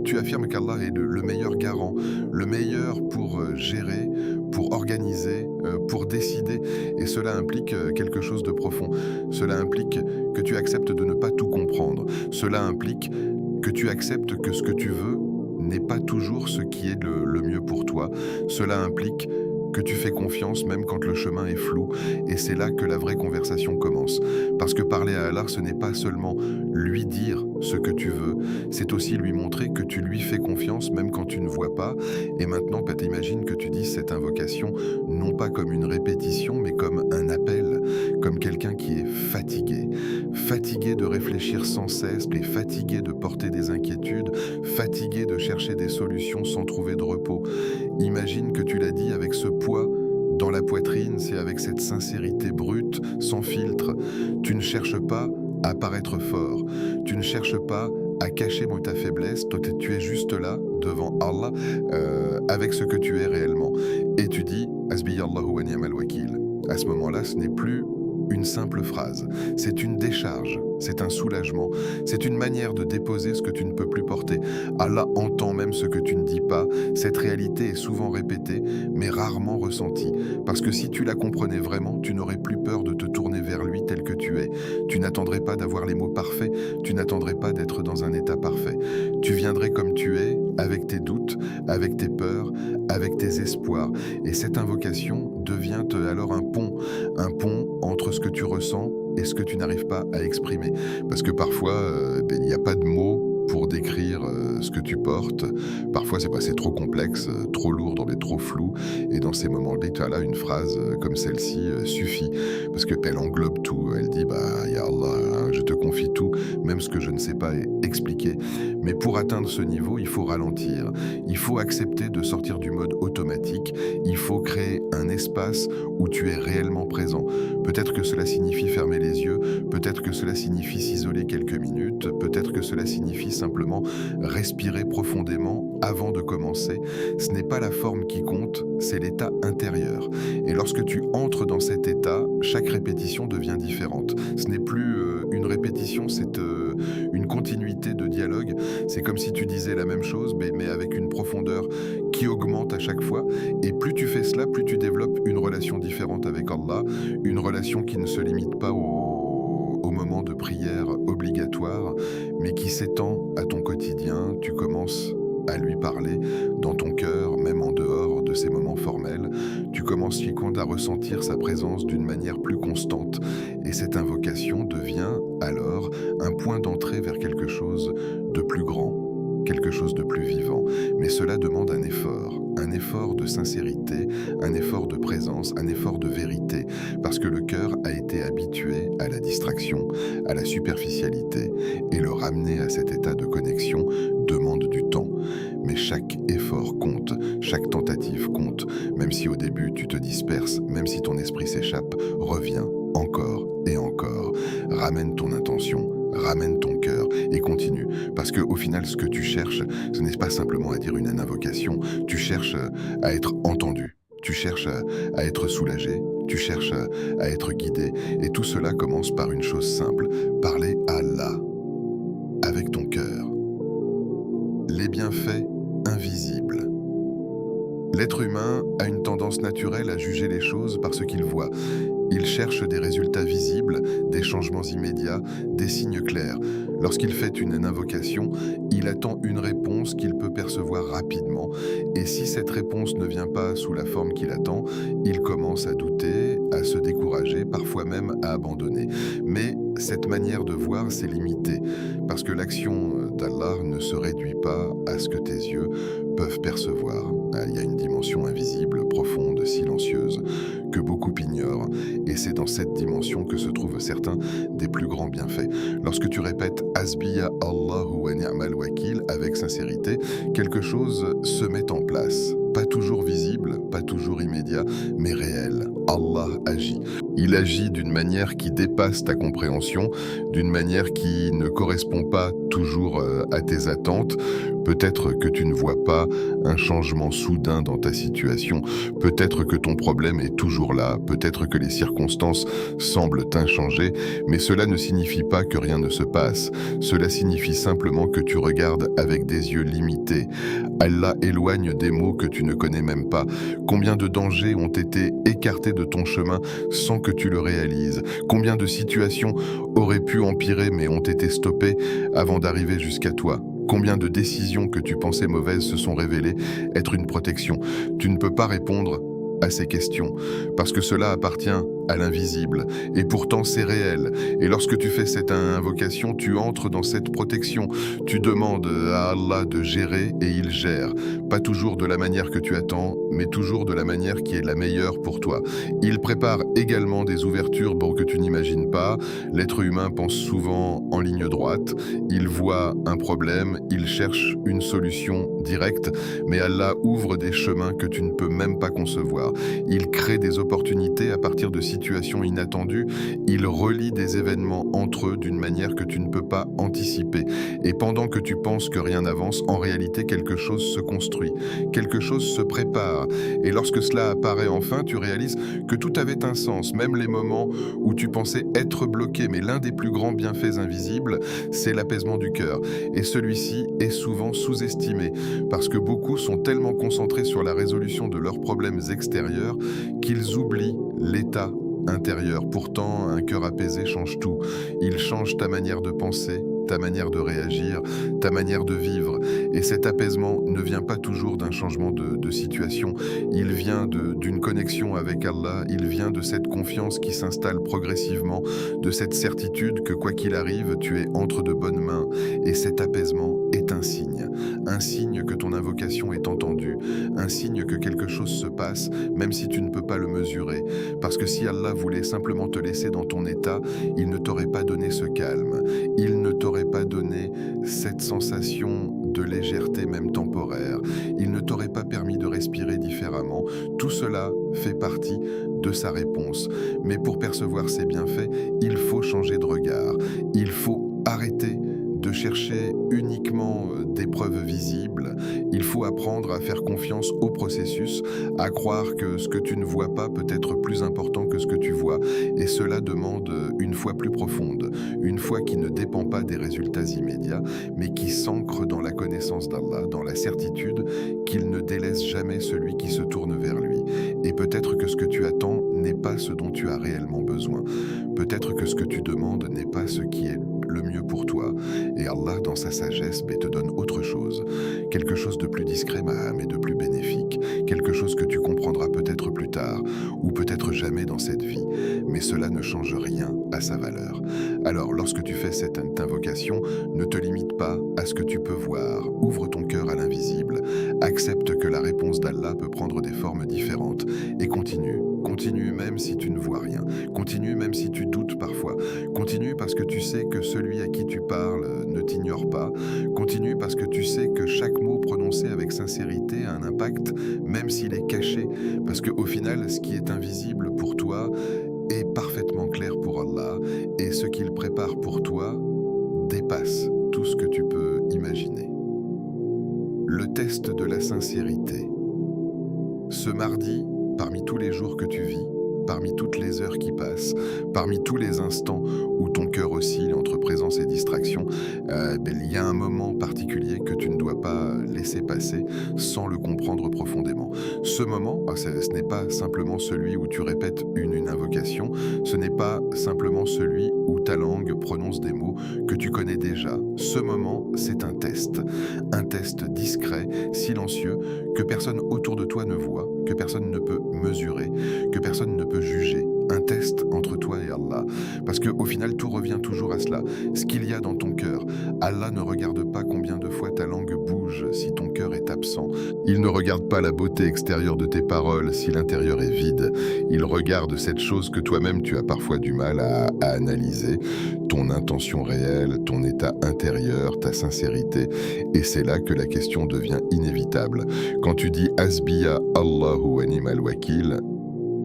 Tu affirmes qu'Allah est le meilleur garant, le meilleur pour gérer, pour organiser, pour décider. Et cela implique quelque chose de profond. Cela implique que tu acceptes de ne pas tout comprendre. Cela implique que tu acceptes que ce que tu veux n'est pas toujours ce qui est le mieux pour toi. Cela implique que tu fais confiance même quand le chemin est flou, et c'est là que la vraie conversation commence. Parce que parler à Allah, ce n'est pas seulement lui dire ce que tu veux, c'est aussi lui montrer que tu lui fais confiance même quand tu ne vois pas. Et maintenant, t'imagines que tu dises cette invocation non pas comme une répétition, mais comme un appel, comme quelqu'un qui est fatigué, fatigué de réfléchir sans cesse, et fatigué de porter des inquiétudes, fatigué de chercher des solutions sans trouver de repos. Imagine que tu l'as dit avec ce poids dans la poitrine, c'est avec cette sincérité brute, sans filtre. Tu ne cherches pas à paraître fort, tu ne cherches pas à cacher ta faiblesse, toi tu es juste là, devant Allah, avec ce que tu es réellement. Et tu dis « Hasbiyallahu wa ni'mal wakil ». À ce moment-là, ce n'est plus une simple phrase, c'est une décharge, c'est un soulagement, c'est une manière de déposer ce que tu ne peux plus porter. Allah entend même ce que tu ne dis pas. Cette réalité est souvent répétée, mais rarement ressentie. Parce que si tu la comprenais vraiment, tu n'aurais plus peur de te tourner vers lui tel que tu es. Tu n'attendrais pas d'avoir les mots parfaits, tu n'attendrais pas d'être dans un état parfait. Tu viendrais comme tu es, avec tes doutes, avec tes peurs, avec tes espoirs. Et cette invocation devient alors un pont entre ce que tu ressens et ce que tu n'arrives pas à exprimer. Parce que parfois, il n'y a pas de mots pour décrire ce que tu portes. Parfois, c'est trop complexe, trop lourd, mais trop flou. Et dans ces moments-là, tu as là une phrase comme celle-ci suffit. Parce qu'elle englobe tout. Elle dit, Ya Allah, je te confie tout, même ce que je ne sais pas expliquer. Mais pour atteindre ce niveau, il faut ralentir. Il faut accepter de sortir du mode automatique. Il faut créer un espace où tu es réellement présent. Peut-être que cela signifie fermer les yeux, peut-être que cela signifie s'isoler quelques minutes, peut-être que cela signifie simplement respirer profondément avant de commencer. Ce n'est pas la forme qui compte, c'est l'état intérieur. Et lorsque tu entres dans cet état, chaque répétition devient différente. Ce n'est plus une répétition, c'est une continuité de dialogue. C'est comme si tu disais la même chose, mais avec une profondeur qui augmente à chaque fois. Et plus tu fais cela, plus tu développes une relation différente avec Allah, une relation qui ne se limite pas au moment de prière obligatoire, mais qui s'étend à ton quotidien. Tu commences à lui parler dans ton cœur, même en dehors de ces moments formels. Tu commences à ressentir sa présence d'une manière plus constante. Et cette invocation devient alors un point d'entrée vers quelque chose de plus grand, quelque chose de plus vivant. Mais cela demande un effort de sincérité, un effort de présence, un effort de vérité, parce que le cœur a été habitué à la distraction, à la superficialité, et le ramener à cet état de connexion demande du temps. Mais chaque effort compte, chaque tentative compte, même si au début tu te disperses, même si ton esprit s'échappe, reviens encore et encore, ramène ton intention, ramène ton cœur et continue. Parce qu'au final, ce que tu cherches, ce n'est pas simplement à dire une invocation, tu cherches à être entendu, tu cherches à être soulagé, tu cherches à être guidé. Et tout cela commence par une chose simple, parler à Allah, avec ton cœur. Les bienfaits invisibles. L'être humain a une tendance naturelle à juger les choses par ce qu'il voit. Il cherche des résultats visibles, des changements immédiats, des signes clairs. Lorsqu'il fait une invocation, il attend une réponse qu'il peut percevoir rapidement. Et si cette réponse ne vient pas sous la forme qu'il attend, il commence à douter, à se décourager, parfois même à abandonner. Mais cette manière de voir, c'est limité, parce que l'action d'Allah ne se réduit pas à ce que tes yeux peuvent percevoir. Il y a une dimension invisible, profonde, silencieuse, que beaucoup ignorent, et c'est dans cette dimension que se trouvent certains des plus grands bienfaits. Lorsque tu répètes « Hasbiya Allahu wa ni'mal wakil » avec sincérité, quelque chose se met en place. Pas toujours visible, pas toujours immédiat, mais réel. Allah agit. Il agit d'une manière qui dépasse ta compréhension, d'une manière qui ne correspond pas toujours à tes attentes. Peut-être que tu ne vois pas un changement soudain dans ta situation. Peut-être que ton problème est toujours là. Peut-être que les circonstances semblent inchangées. Mais cela ne signifie pas que rien ne se passe. Cela signifie simplement que tu regardes avec des yeux limités. Allah éloigne des maux que tu ne connais même pas. Combien de dangers ont été écartés de ton chemin sans que tu le réalises? Combien de situations auraient pu empirer mais ont été stoppées avant d'arriver jusqu'à toi? Combien de décisions que tu pensais mauvaises se sont révélées être une protection? Tu ne peux pas répondre à ces questions, parce que cela appartient à l'invisible, et pourtant c'est réel. Et lorsque tu fais cette invocation, tu entres dans cette protection. Tu demandes à Allah de gérer et il gère. Pas toujours de la manière que tu attends, mais toujours de la manière qui est la meilleure pour toi. Il prépare également des ouvertures que tu n'imagines pas. L'être humain pense souvent en ligne droite. Il voit un problème, il cherche une solution directe, mais Allah ouvre des chemins que tu ne peux même pas concevoir. Il crée des opportunités à partir de situations inattendues. Il relie des événements entre eux d'une manière que tu ne peux pas anticiper. Et pendant que tu penses que rien n'avance, en réalité quelque chose se construit, quelque chose se prépare. Et lorsque cela apparaît enfin, tu réalises que tout avait un sens, même les moments où tu pensais être bloqué. Mais l'un des plus grands bienfaits invisibles, c'est l'apaisement du cœur. Et celui-ci est souvent sous-estimé, parce que beaucoup sont tellement concentrés sur la résolution de leurs problèmes extérieurs qu'ils oublient l'état intérieur. Pourtant, un cœur apaisé change tout. Il change ta manière de penser, ta manière de réagir, ta manière de vivre. Et cet apaisement ne vient pas toujours d'un changement de situation. Il vient d'une connexion avec Allah, il vient de cette confiance qui s'installe progressivement, de cette certitude que quoi qu'il arrive, tu es entre de bonnes mains. Et cet apaisement est un signe que ton invocation est entendue, un signe que quelque chose se passe, même si tu ne peux pas le mesurer. Parce que si Allah voulait simplement te laisser dans ton état, il ne t'aurait pas donné ce calme, il ne t'aurait pas donné cette sensation de légèreté même temporaire, il ne t'aurait pas permis de respirer différemment. Tout cela fait partie de sa réponse. Mais pour percevoir ses bienfaits, il faut changer de regard, il faut arrêter de chercher uniquement des preuves visibles. Il faut apprendre à faire confiance au processus, à croire que ce que tu ne vois pas peut être plus important que ce que tu vois. Et cela demande une foi plus profonde, une foi qui ne dépend pas des résultats immédiats, mais qui s'ancre dans la connaissance d'Allah, dans la certitude qu'il ne délaisse jamais celui qui se tourne vers lui. Et peut-être que ce que tu attends n'est pas ce dont tu as réellement besoin. Peut-être que ce que tu demandes n'est pas ce qui est le mieux pour toi. Et Allah, dans sa sagesse, te donne autre chose. Quelque chose de plus discret, mais de plus bénéfique. Quelque chose que tu comprendras peut-être plus tard, ou peut-être jamais dans cette vie. Mais cela ne change rien à sa valeur. Alors, lorsque tu fais cette invocation, ne te limite pas à ce que tu peux voir. Ouvre ton cœur à l'invisible. Accepte que la réponse d'Allah peut prendre des formes différentes. Et continue. Continue même si tu ne vois rien. Continue même si tu doutes parfois. Continue parce que tu sais que celui à qui tu parles ne t'ignore pas. Continue parce que tu sais que chaque mot prononcé avec sincérité a un impact, même s'il est caché. Parce qu'au final, ce qui est invisible pour toi est parfaitement clair pour Allah. Et ce qu'il prépare pour toi dépasse tout ce que tu peux imaginer. Le test de la sincérité. Ce mardi, parmi tous les jours que tu vis, parmi toutes les heures qui passent, parmi tous les instants où ton cœur oscille entre présence et distraction, il y a un moment particulier que tu ne dois pas laisser passer sans le comprendre profondément. Ce moment, ce n'est pas simplement celui où tu répètes une invocation, ce n'est pas simplement celui où ta langue prononce des mots que tu connais déjà. Ce moment, c'est un test discret, silencieux, que personne autour de toi ne voit, que personne ne peut mesurer, que personne ne peut juger. Un test entre toi et Allah. Parce qu'au final, tout revient toujours à cela. Ce qu'il y a dans ton cœur. Allah ne regarde pas combien de fois ta langue bouge si ton cœur est absent. Il ne regarde pas la beauté extérieure de tes paroles si l'intérieur est vide. Il regarde cette chose que toi-même tu as parfois du mal à analyser. Ton intention réelle, ton état intérieur, ta sincérité. Et c'est là que la question devient inévitable. Quand tu dis « Hasbiya Allahu wa ni'mal wakil »,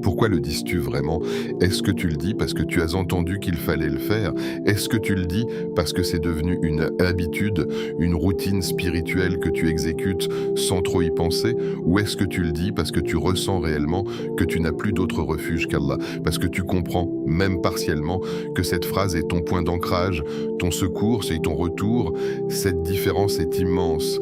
pourquoi le dis-tu vraiment? Est-ce que tu le dis parce que tu as entendu qu'il fallait le faire? Est-ce que tu le dis parce que c'est devenu une habitude, une routine spirituelle que tu exécutes sans trop y penser? Ou est-ce que tu le dis parce que tu ressens réellement que tu n'as plus d'autre refuge qu'Allah? Parce que tu comprends, même partiellement, que cette phrase est ton point d'ancrage, ton secours, c'est ton retour. Cette différence est immense.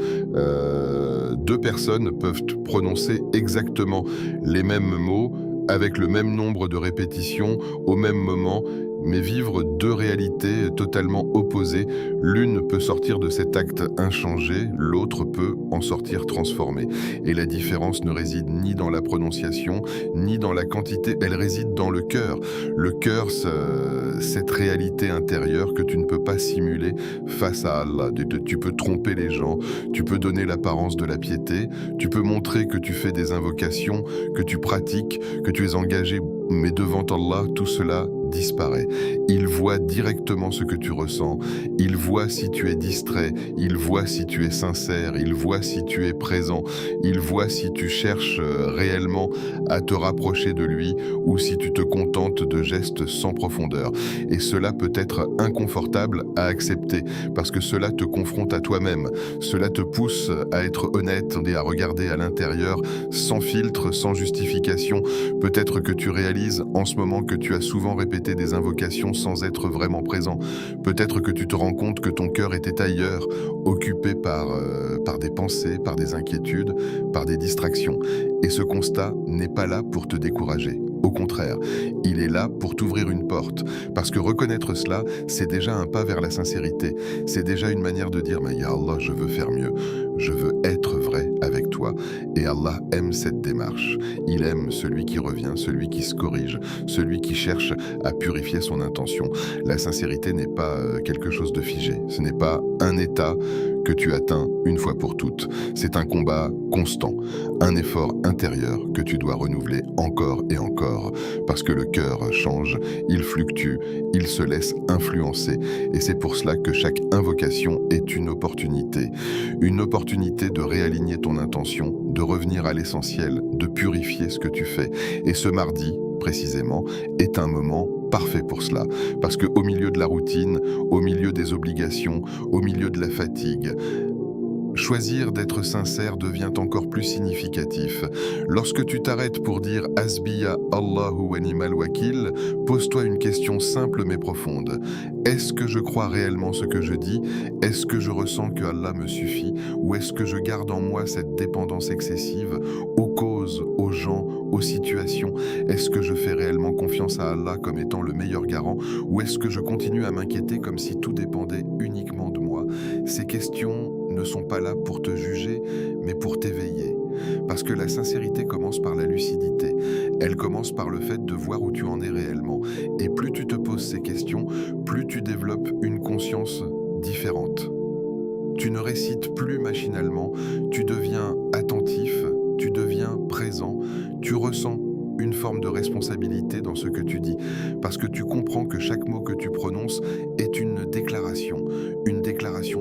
Deux personnes peuvent prononcer exactement les mêmes mots, avec le même nombre de répétitions, au même moment, mais vivre deux réalités totalement opposées. L'une peut sortir de cet acte inchangé, l'autre peut en sortir transformée. Et la différence ne réside ni dans la prononciation, ni dans la quantité, elle réside dans le cœur. Le cœur, cette réalité intérieure que tu ne peux pas simuler face à Allah. Tu peux tromper les gens, tu peux donner l'apparence de la piété, tu peux montrer que tu fais des invocations, que tu pratiques, que tu es engagé, mais devant Allah, tout cela disparaît. Il voit directement ce que tu ressens, il voit si tu es distrait, il voit si tu es sincère, il voit si tu es présent, il voit si tu cherches réellement à te rapprocher de lui ou si tu te contentes de gestes sans profondeur. Et cela peut être inconfortable à accepter parce que cela te confronte à toi-même, cela te pousse à être honnête et à regarder à l'intérieur sans filtre, sans justification. Peut-être que tu réalises en ce moment que tu as souvent répété des invocations sans être vraiment présent. Peut-être que tu te rends compte que ton cœur était ailleurs, occupé par des pensées, par des inquiétudes, par des distractions. Et ce constat n'est pas là pour te décourager. Au contraire, il est là pour t'ouvrir une porte. Parce que reconnaître cela, c'est déjà un pas vers la sincérité. C'est déjà une manière de dire, mais ya Allah, je veux faire mieux. Je veux être vrai avec toi. Et Allah aime cette démarche. Il aime celui qui revient, celui qui se corrige, celui qui cherche à purifier son intention. La sincérité n'est pas quelque chose de figé. Ce n'est pas un état que tu atteins une fois pour toutes. C'est un combat constant, un effort intérieur que tu dois renouveler encore et encore, parce que le cœur change, il fluctue, il se laisse influencer, et c'est pour cela que chaque invocation est une opportunité de réaligner ton intention, de revenir à l'essentiel, de purifier ce que tu fais. Et ce mardi, précisément, est un moment parfait pour cela, parce qu'au milieu de la routine, au milieu des obligations, au milieu de la fatigue, choisir d'être sincère devient encore plus significatif. Lorsque tu t'arrêtes pour dire « Hasbiya Allahu wa ni'mal wakil », pose-toi une question simple mais profonde. Est-ce que je crois réellement ce que je dis? Est-ce que je ressens que Allah me suffit? Ou est-ce que je garde en moi cette dépendance excessive aux causes, aux gens, aux situations? Est-ce que je fais réellement confiance à Allah comme étant le meilleur garant? Ou est-ce que je continue à m'inquiéter comme si tout dépendait uniquement de moi? Ces questions ne sont pas là pour te juger, mais pour t'éveiller. Parce que la sincérité commence par la lucidité. Elle commence par le fait de voir où tu en es réellement. Et plus tu te poses ces questions, plus tu développes une conscience différente. Tu ne récites plus machinalement, tu deviens attentif, tu deviens présent, tu ressens une forme de responsabilité dans ce que tu dis, parce que tu comprends que chaque mot que tu prononces est une déclaration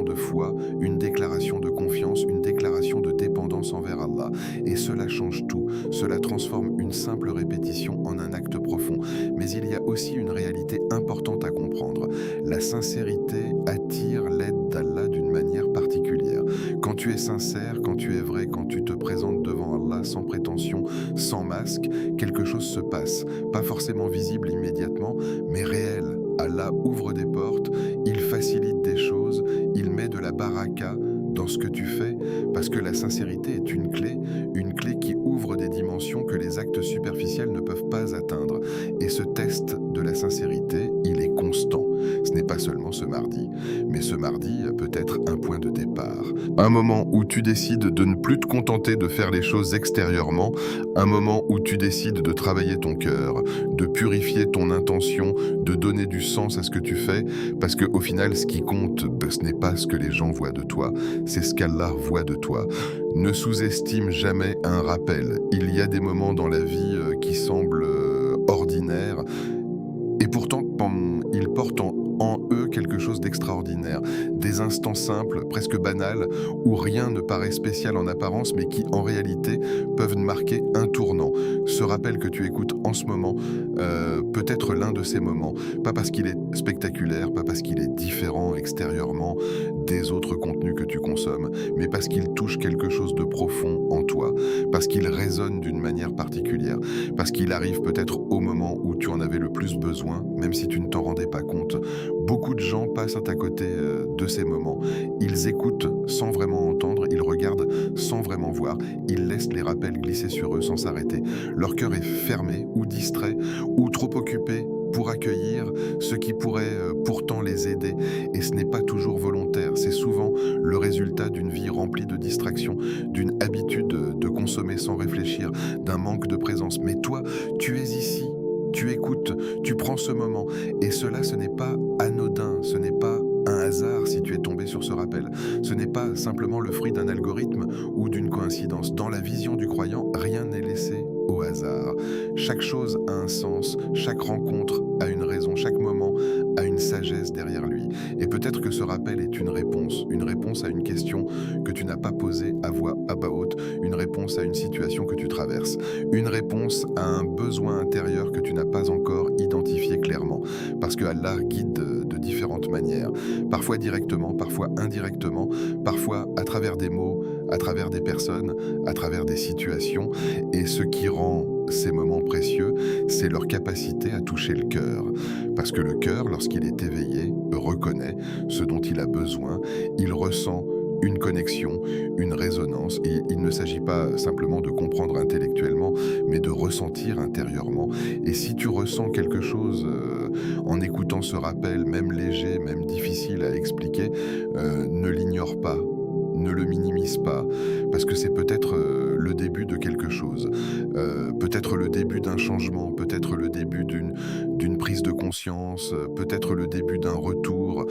de foi, une déclaration de confiance, une déclaration de dépendance envers Allah. Et cela change tout, cela transforme une simple répétition en un acte profond. Mais il y a aussi une réalité importante à comprendre. La sincérité attire l'aide d'Allah d'une manière particulière. Quand tu es sincère, quand tu es vrai, quand tu te présentes devant Allah sans prétention, sans masque, quelque chose se passe, pas forcément visible immédiatement, mais réel. Allah ouvre des portes, il facilite des choses, il met de la baraka dans ce que tu fais, parce que la sincérité est une clé qui ouvre des dimensions que les actes superficiels ne peuvent pas atteindre. Et ce test de la sincérité, il est constant. Ce n'est pas seulement ce mardi, mais ce mardi peut être un point de départ. Un moment où tu décides de ne plus te contenter de faire les choses extérieurement, un moment où tu décides de travailler ton cœur, de purifier ton intention, de donner du sens à ce que tu fais, parce qu'au final, ce qui compte, ce n'est pas ce que les gens voient de toi, c'est ce qu'Allah voit de toi. Ne sous-estime jamais un rappel. Il y a des moments dans la vie qui semblent ordinaires, et pourtant, ils portent en eux quelque chose d'extraordinaire. Des instants simples, presque banals, où rien ne paraît spécial en apparence, mais qui, en réalité, peuvent marquer un tournant. Ce rappel que tu écoutes en ce moment peut être l'un de ces moments. Pas parce qu'il est spectaculaire, pas parce qu'il est différent extérieurement des autres contenus que tu consommes, mais parce qu'il touche quelque chose de profond en toi, parce qu'il résonne d'une manière particulière, parce qu'il arrive peut-être au moment où tu en avais le plus besoin, même si tu ne t'en rendais pas compte. Beaucoup de gens passent à côté de ces moments. Ils écoutent sans vraiment entendre, ils regardent sans vraiment voir, ils laissent les rappels glisser sur eux sans s'arrêter. Leur cœur est fermé ou distrait ou trop occupé pour accueillir ce qui pourrait pourtant les aider. Et ce n'est pas toujours volontaire, c'est souvent le résultat d'une vie remplie de distractions, d'une habitude de consommer sans réfléchir, d'un manque de présence. Mais toi, tu es ici, tu écoutes, tu prends ce moment. Et cela, ce n'est pas anodin, ce n'est pas un hasard si tu es tombé sur ce rappel. Ce n'est pas simplement le fruit d'un algorithme ou d'une coïncidence. Dans la vision du croyant, rien n'est laissé au hasard. Chaque chose a un sens, chaque rencontre a une raison, chaque moment a une sagesse derrière lui. Et peut-être que ce rappel est une réponse à une question que tu n'as pas posée à voix haute, une réponse à une situation que tu traverses, une réponse à un besoin intérieur que tu n'as pas encore identifié clairement. Parce que Allah guide de différentes manières, parfois directement, parfois indirectement, parfois à travers des mots, à travers des personnes, à travers des situations. Et ce qui rend ces moments précieux, c'est leur capacité à toucher le cœur. Parce que le cœur, lorsqu'il est éveillé, reconnaît ce dont il a besoin, il ressent une connexion, une résonance. Et il ne s'agit pas simplement de comprendre intellectuellement, mais de ressentir intérieurement. Et si tu ressens quelque chose en écoutant ce rappel, même léger, même difficile à expliquer, ne l'ignore pas. Ne le minimise pas, parce que c'est peut-être le début de quelque chose, peut-être le début d'un changement, peut-être le début d'une prise de conscience, peut-être le début d'un retour.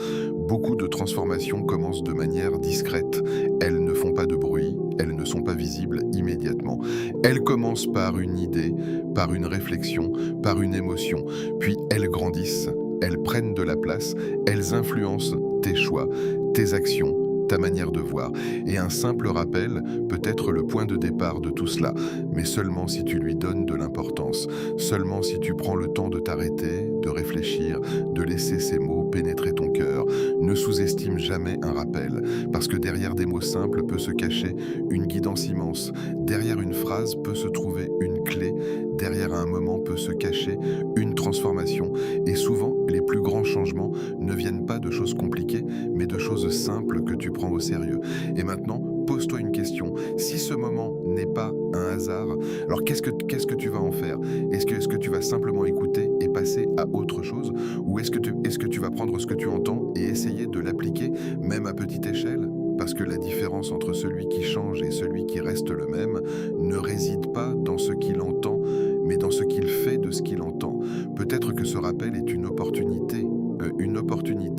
Beaucoup de transformations commencent de manière discrète. Elles ne font pas de bruit, elles ne sont pas visibles immédiatement. Elles commencent par une idée, par une réflexion, par une émotion, puis elles grandissent, elles prennent de la place, elles influencent tes choix, tes actions, ta manière de voir. Et un simple rappel peut être le point de départ de tout cela, mais seulement si tu lui donnes de l'importance, seulement si tu prends le temps de t'arrêter, de réfléchir, de laisser ces mots pénétrer ton cœur. Ne sous-estime jamais un rappel, parce que derrière des mots simples peut se cacher une guidance immense. Derrière une phrase peut se trouver une clé, derrière un moment peut se cacher une transformation. Et souvent, les plus grands changements ne viennent pas de choses compliquées, mais de choses simples que tu prends au sérieux. Et maintenant, pose-toi une question. Si ce moment n'est pas un hasard, alors qu'est-ce que tu vas en faire? Est-ce que tu vas simplement écouter et passer à autre chose? Ou est-ce que tu vas prendre ce que tu entends et essayer de l'appliquer, même à petite échelle? Parce que la différence entre celui qui change et celui qui reste le même ne réside pas dans ce qu'il entend, mais dans ce qu'il fait de ce qu'il entend. Peut-être que ce rappel est une opportunité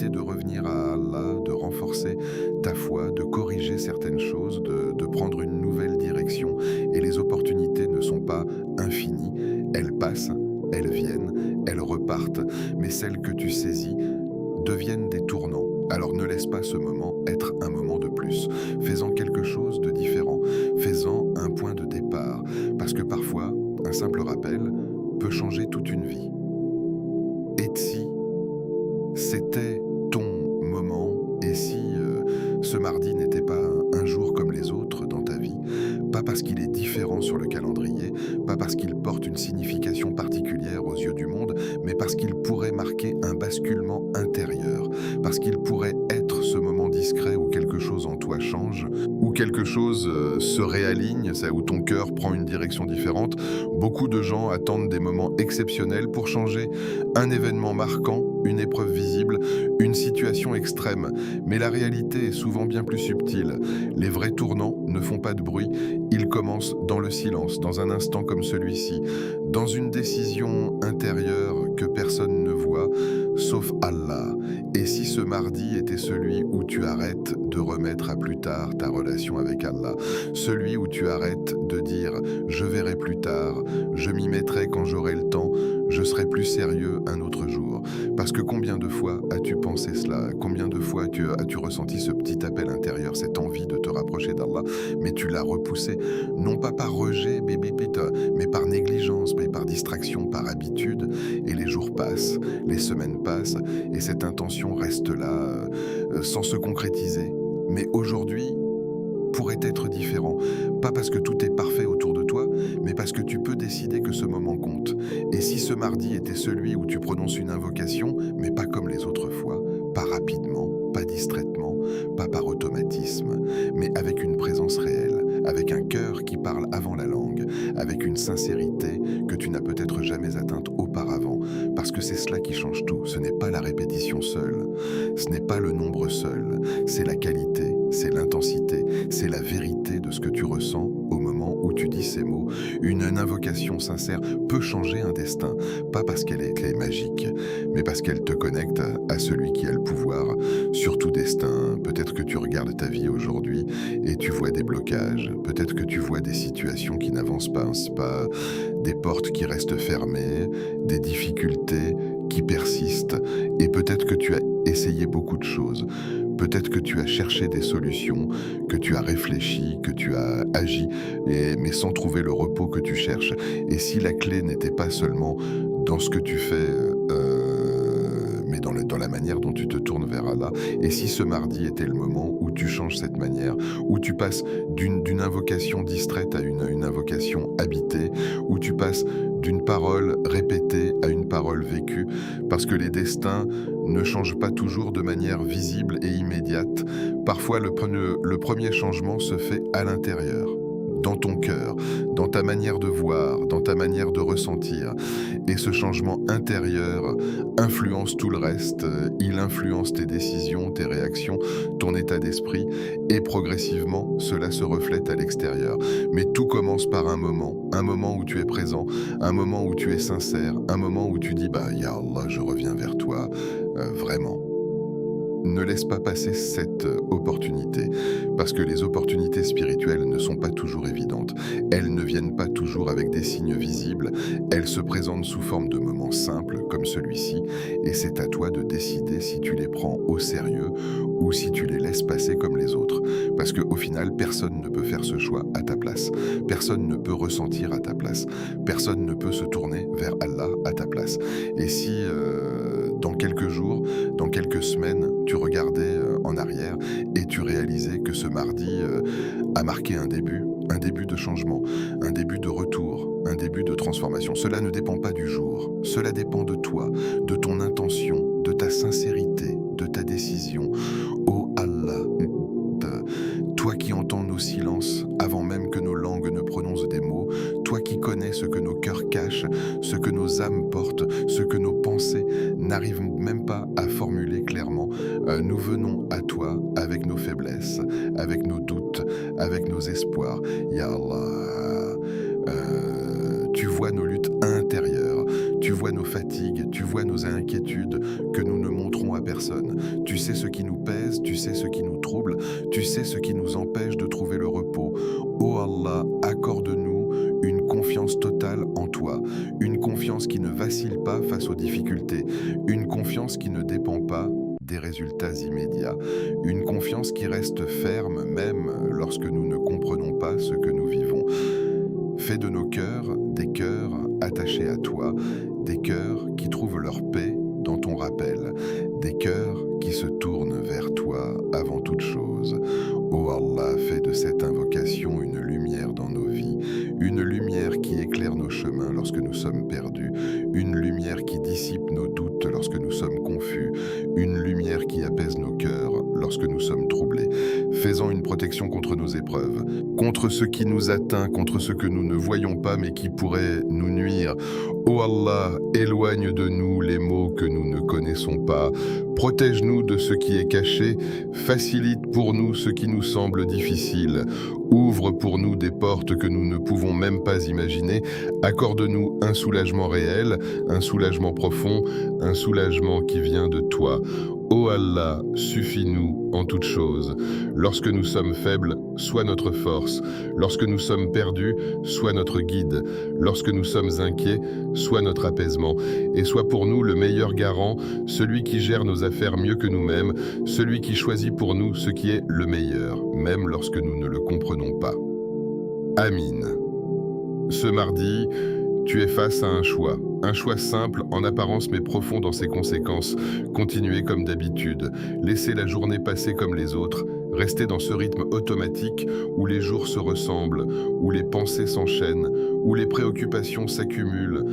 de revenir à Allah, de renforcer ta foi, de corriger certaines choses, de prendre une nouvelle direction. Et les opportunités ne sont pas infinies, elles passent, elles viennent, elles repartent, mais celles que tu saisis deviennent des tournants. Alors ne laisse pas ce moment être un moment de plus. Fais-en quelque chose de différent. Fais-en un point de départ. Parce que parfois, un simple rappel peut changer toute une vie. Et si c'était ton moment, et si ce mardi n'était pas un jour comme les autres dans ta vie, pas parce qu'il est différent sur le calendrier, pas parce qu'il porte une signification particulière aux yeux du monde, mais parce qu'il pourrait marquer un basculement intérieur, parce qu'il pourrait être ce moment discret où quelque chose en toi change, où quelque chose se réaligne, où ton cœur prend une direction différente. Beaucoup de gens attendent des moments exceptionnels pour changer un événement marquant, une épreuve visible, une situation extrême. Mais la réalité est souvent bien plus subtile. Les vrais tournants ne font pas de bruit, ils commencent dans le silence, dans un instant comme celui-ci, dans une décision intérieure que personne ne voit, sauf Allah. Et si ce mardi était celui où tu arrêtes de remettre à plus tard ta relation avec Allah, celui où tu arrêtes de dire « je verrai plus tard, je m'y mettrai quand j'aurai le temps, je serai plus sérieux un autre jour ». Parce que combien de fois as-tu pensé cela? Combien de fois as-tu ressenti ce petit appel intérieur, cette envie de te rapprocher d'Allah, mais tu l'as repoussé, non pas par rejet, mais par négligence, mais par distraction, par habitude. Et les jours passent, les semaines passent, et cette intention reste là, sans se concrétiser. Mais aujourd'hui pourrait être différent. Pas parce que tout est parfait autour de toi, mais parce que tu peux décider que ce moment compte. Et si ce mardi était celui où tu prononces une invocation, mais pas comme les autres fois, pas rapidement, pas distraitement, pas par automatisme, mais avec une présence réelle, avec un cœur qui parle avant la langue, avec une sincérité que tu n'as peut-être jamais atteinte auparavant, parce que c'est cela qui change tout. Ce n'est pas la répétition seule, ce n'est pas le nombre seul, c'est la qualité, c'est l'intensité, c'est la vérité de ce que tu ressens au moment où tu dis ces mots. Une invocation sincère peut changer un destin, pas parce qu'elle est magique, mais parce qu'elle te connecte à celui qui a le pouvoir sur tout destin. Peut-être que tu regardes ta vie aujourd'hui et tu vois des blocages, peut-être que tu vois des situations qui n'avancent pas un pas, des portes qui restent fermées, des difficultés qui persistent, et peut-être que tu as essayé beaucoup de choses. Peut-être que tu as cherché des solutions, que tu as réfléchi, que tu as agi, mais sans trouver le repos que tu cherches. Et si la clé n'était pas seulement dans ce que tu fais, mais dans la manière dont tu te tournes vers Allah, et si ce mardi était le moment où tu changes cette manière, où tu passes d'une invocation distraite à une invocation habitée, où tu passes d'une parole répétée à une parole vécue, parce que les destins ne changent pas toujours de manière visible et immédiate. Parfois, le premier changement se fait à l'intérieur, dans ton cœur, dans ta manière de voir, dans ta manière de ressentir. Et ce changement intérieur influence tout le reste. Il influence tes décisions, tes réactions, ton état d'esprit, et progressivement, cela se reflète à l'extérieur. Mais tout commence par un moment où tu es présent, un moment où tu es sincère, un moment où tu dis « Ya Allah, je reviens vers toi, vraiment ». Ne laisse pas passer cette opportunité, parce que les opportunités spirituelles ne sont pas toujours évidentes. Elles ne viennent pas toujours avec des signes visibles, elles se présentent sous forme de moments simples comme celui-ci, et c'est à toi de décider si tu les prends au sérieux ou si tu les laisses passer comme les autres. Parce qu'au final, personne ne peut faire ce choix à ta place, personne ne peut ressentir à ta place, personne ne peut se tourner vers Allah à ta place. Et si dans quelques jours, dans quelques semaines, tu regardais en arrière et tu réalisais que ce mardi a marqué un début de changement, un début de retour, un début de transformation. Cela ne dépend pas du jour, cela dépend de toi, de ton intention, de ta sincérité, de ta décision. Oh Allah, toi qui entends nos silences avant même que nos langues ne prononcent des mots, toi qui connais ce que nos cœurs cachent, ce que nos âmes portent, ce que nos pensées n'arrivent même pas à formuler clairement, nous venons à toi avec nos faiblesses, avec nos doutes, avec nos espoirs. Ya Allah, tu vois nos luttes intérieures, tu vois nos fatigues, tu vois nos inquiétudes que nous ne montrons à personne. Tu sais ce qui nous pèse, tu sais ce qui nous trouble, tu sais ce qui nous empêche de trouver le repos. Oh Allah, accorde-nous une confiance totale en toi, une confiance qui ne vacille pas face aux difficultés, une confiance qui ne dépend pas des résultats immédiats, une confiance qui reste ferme même lorsque nous ne comprenons pas ce que nous vivons. Fais de nos cœurs des cœurs attachés à toi, des cœurs qui trouvent leur paix dans ton rappel, des cœurs qui se tournent vers toi avant toute chose. Oh Allah, fais de cette invocation une lumière dans nos vies, une lumière qui éclaire nos chemins lorsque nous sommes perdus, une lumière qui dissipe nos doutes lorsque nous sommes confus, une lumière qui apaise nos cœurs lorsque nous sommes troublés. Fais-en une protection contre nos épreuves, contre ce qui nous atteint, contre ce que nous ne voyons pas mais qui pourrait nous nuire. Oh Allah, éloigne de nous les maux que nous ne connaissons pas. Protège-nous de ce qui est caché, facilite pour nous ce qui nous semble difficile. Ouvre pour nous des portes que nous ne pouvons même pas imaginer. Accorde-nous un soulagement réel, un soulagement profond, un soulagement qui vient de toi. Ô Allah, suffis-nous en toutes choses. Lorsque nous sommes faibles, sois notre force. Lorsque nous sommes perdus, sois notre guide. Lorsque nous sommes inquiets, sois notre apaisement. Et sois pour nous le meilleur garant, celui qui gère nos affaires mieux que nous-mêmes, celui qui choisit pour nous ce qui est le meilleur, même lorsque nous ne le comprenons pas. Amin. Ce mardi, tu es face à un choix simple en apparence mais profond dans ses conséquences. Continuer comme d'habitude, laisser la journée passer comme les autres, rester dans ce rythme automatique où les jours se ressemblent, où les pensées s'enchaînent, où les préoccupations s'accumulent,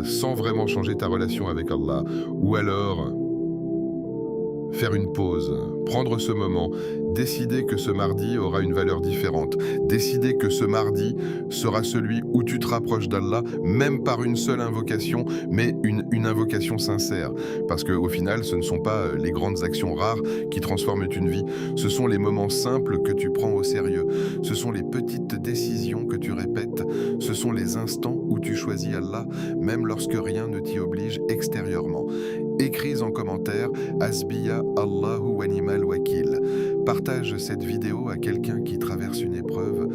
sans vraiment changer ta relation avec Allah. Ou alors faire une pause, prendre ce moment, Décidez que ce mardi aura une valeur différente. Décidez que ce mardi sera celui où tu te rapproches d'Allah, même par une seule invocation, mais une invocation sincère. Parce qu'au final, ce ne sont pas les grandes actions rares qui transforment une vie. Ce sont les moments simples que tu prends au sérieux. Ce sont les petites décisions que tu répètes. Ce sont les instants où tu choisis Allah, même lorsque rien ne t'y oblige extérieurement. Écris en commentaire Hasbiya Allahu wa ni'mal wakil. Partage cette vidéo à quelqu'un qui traverse une épreuve.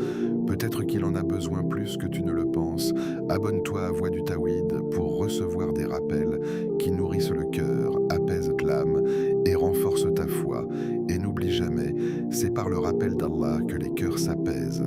Peut-être qu'il en a besoin plus que tu ne le penses. Abonne-toi à Voix du Tawhid pour recevoir des rappels qui nourrissent le cœur, apaisent l'âme et renforcent ta foi. Et n'oublie jamais, c'est par le rappel d'Allah que les cœurs s'apaisent.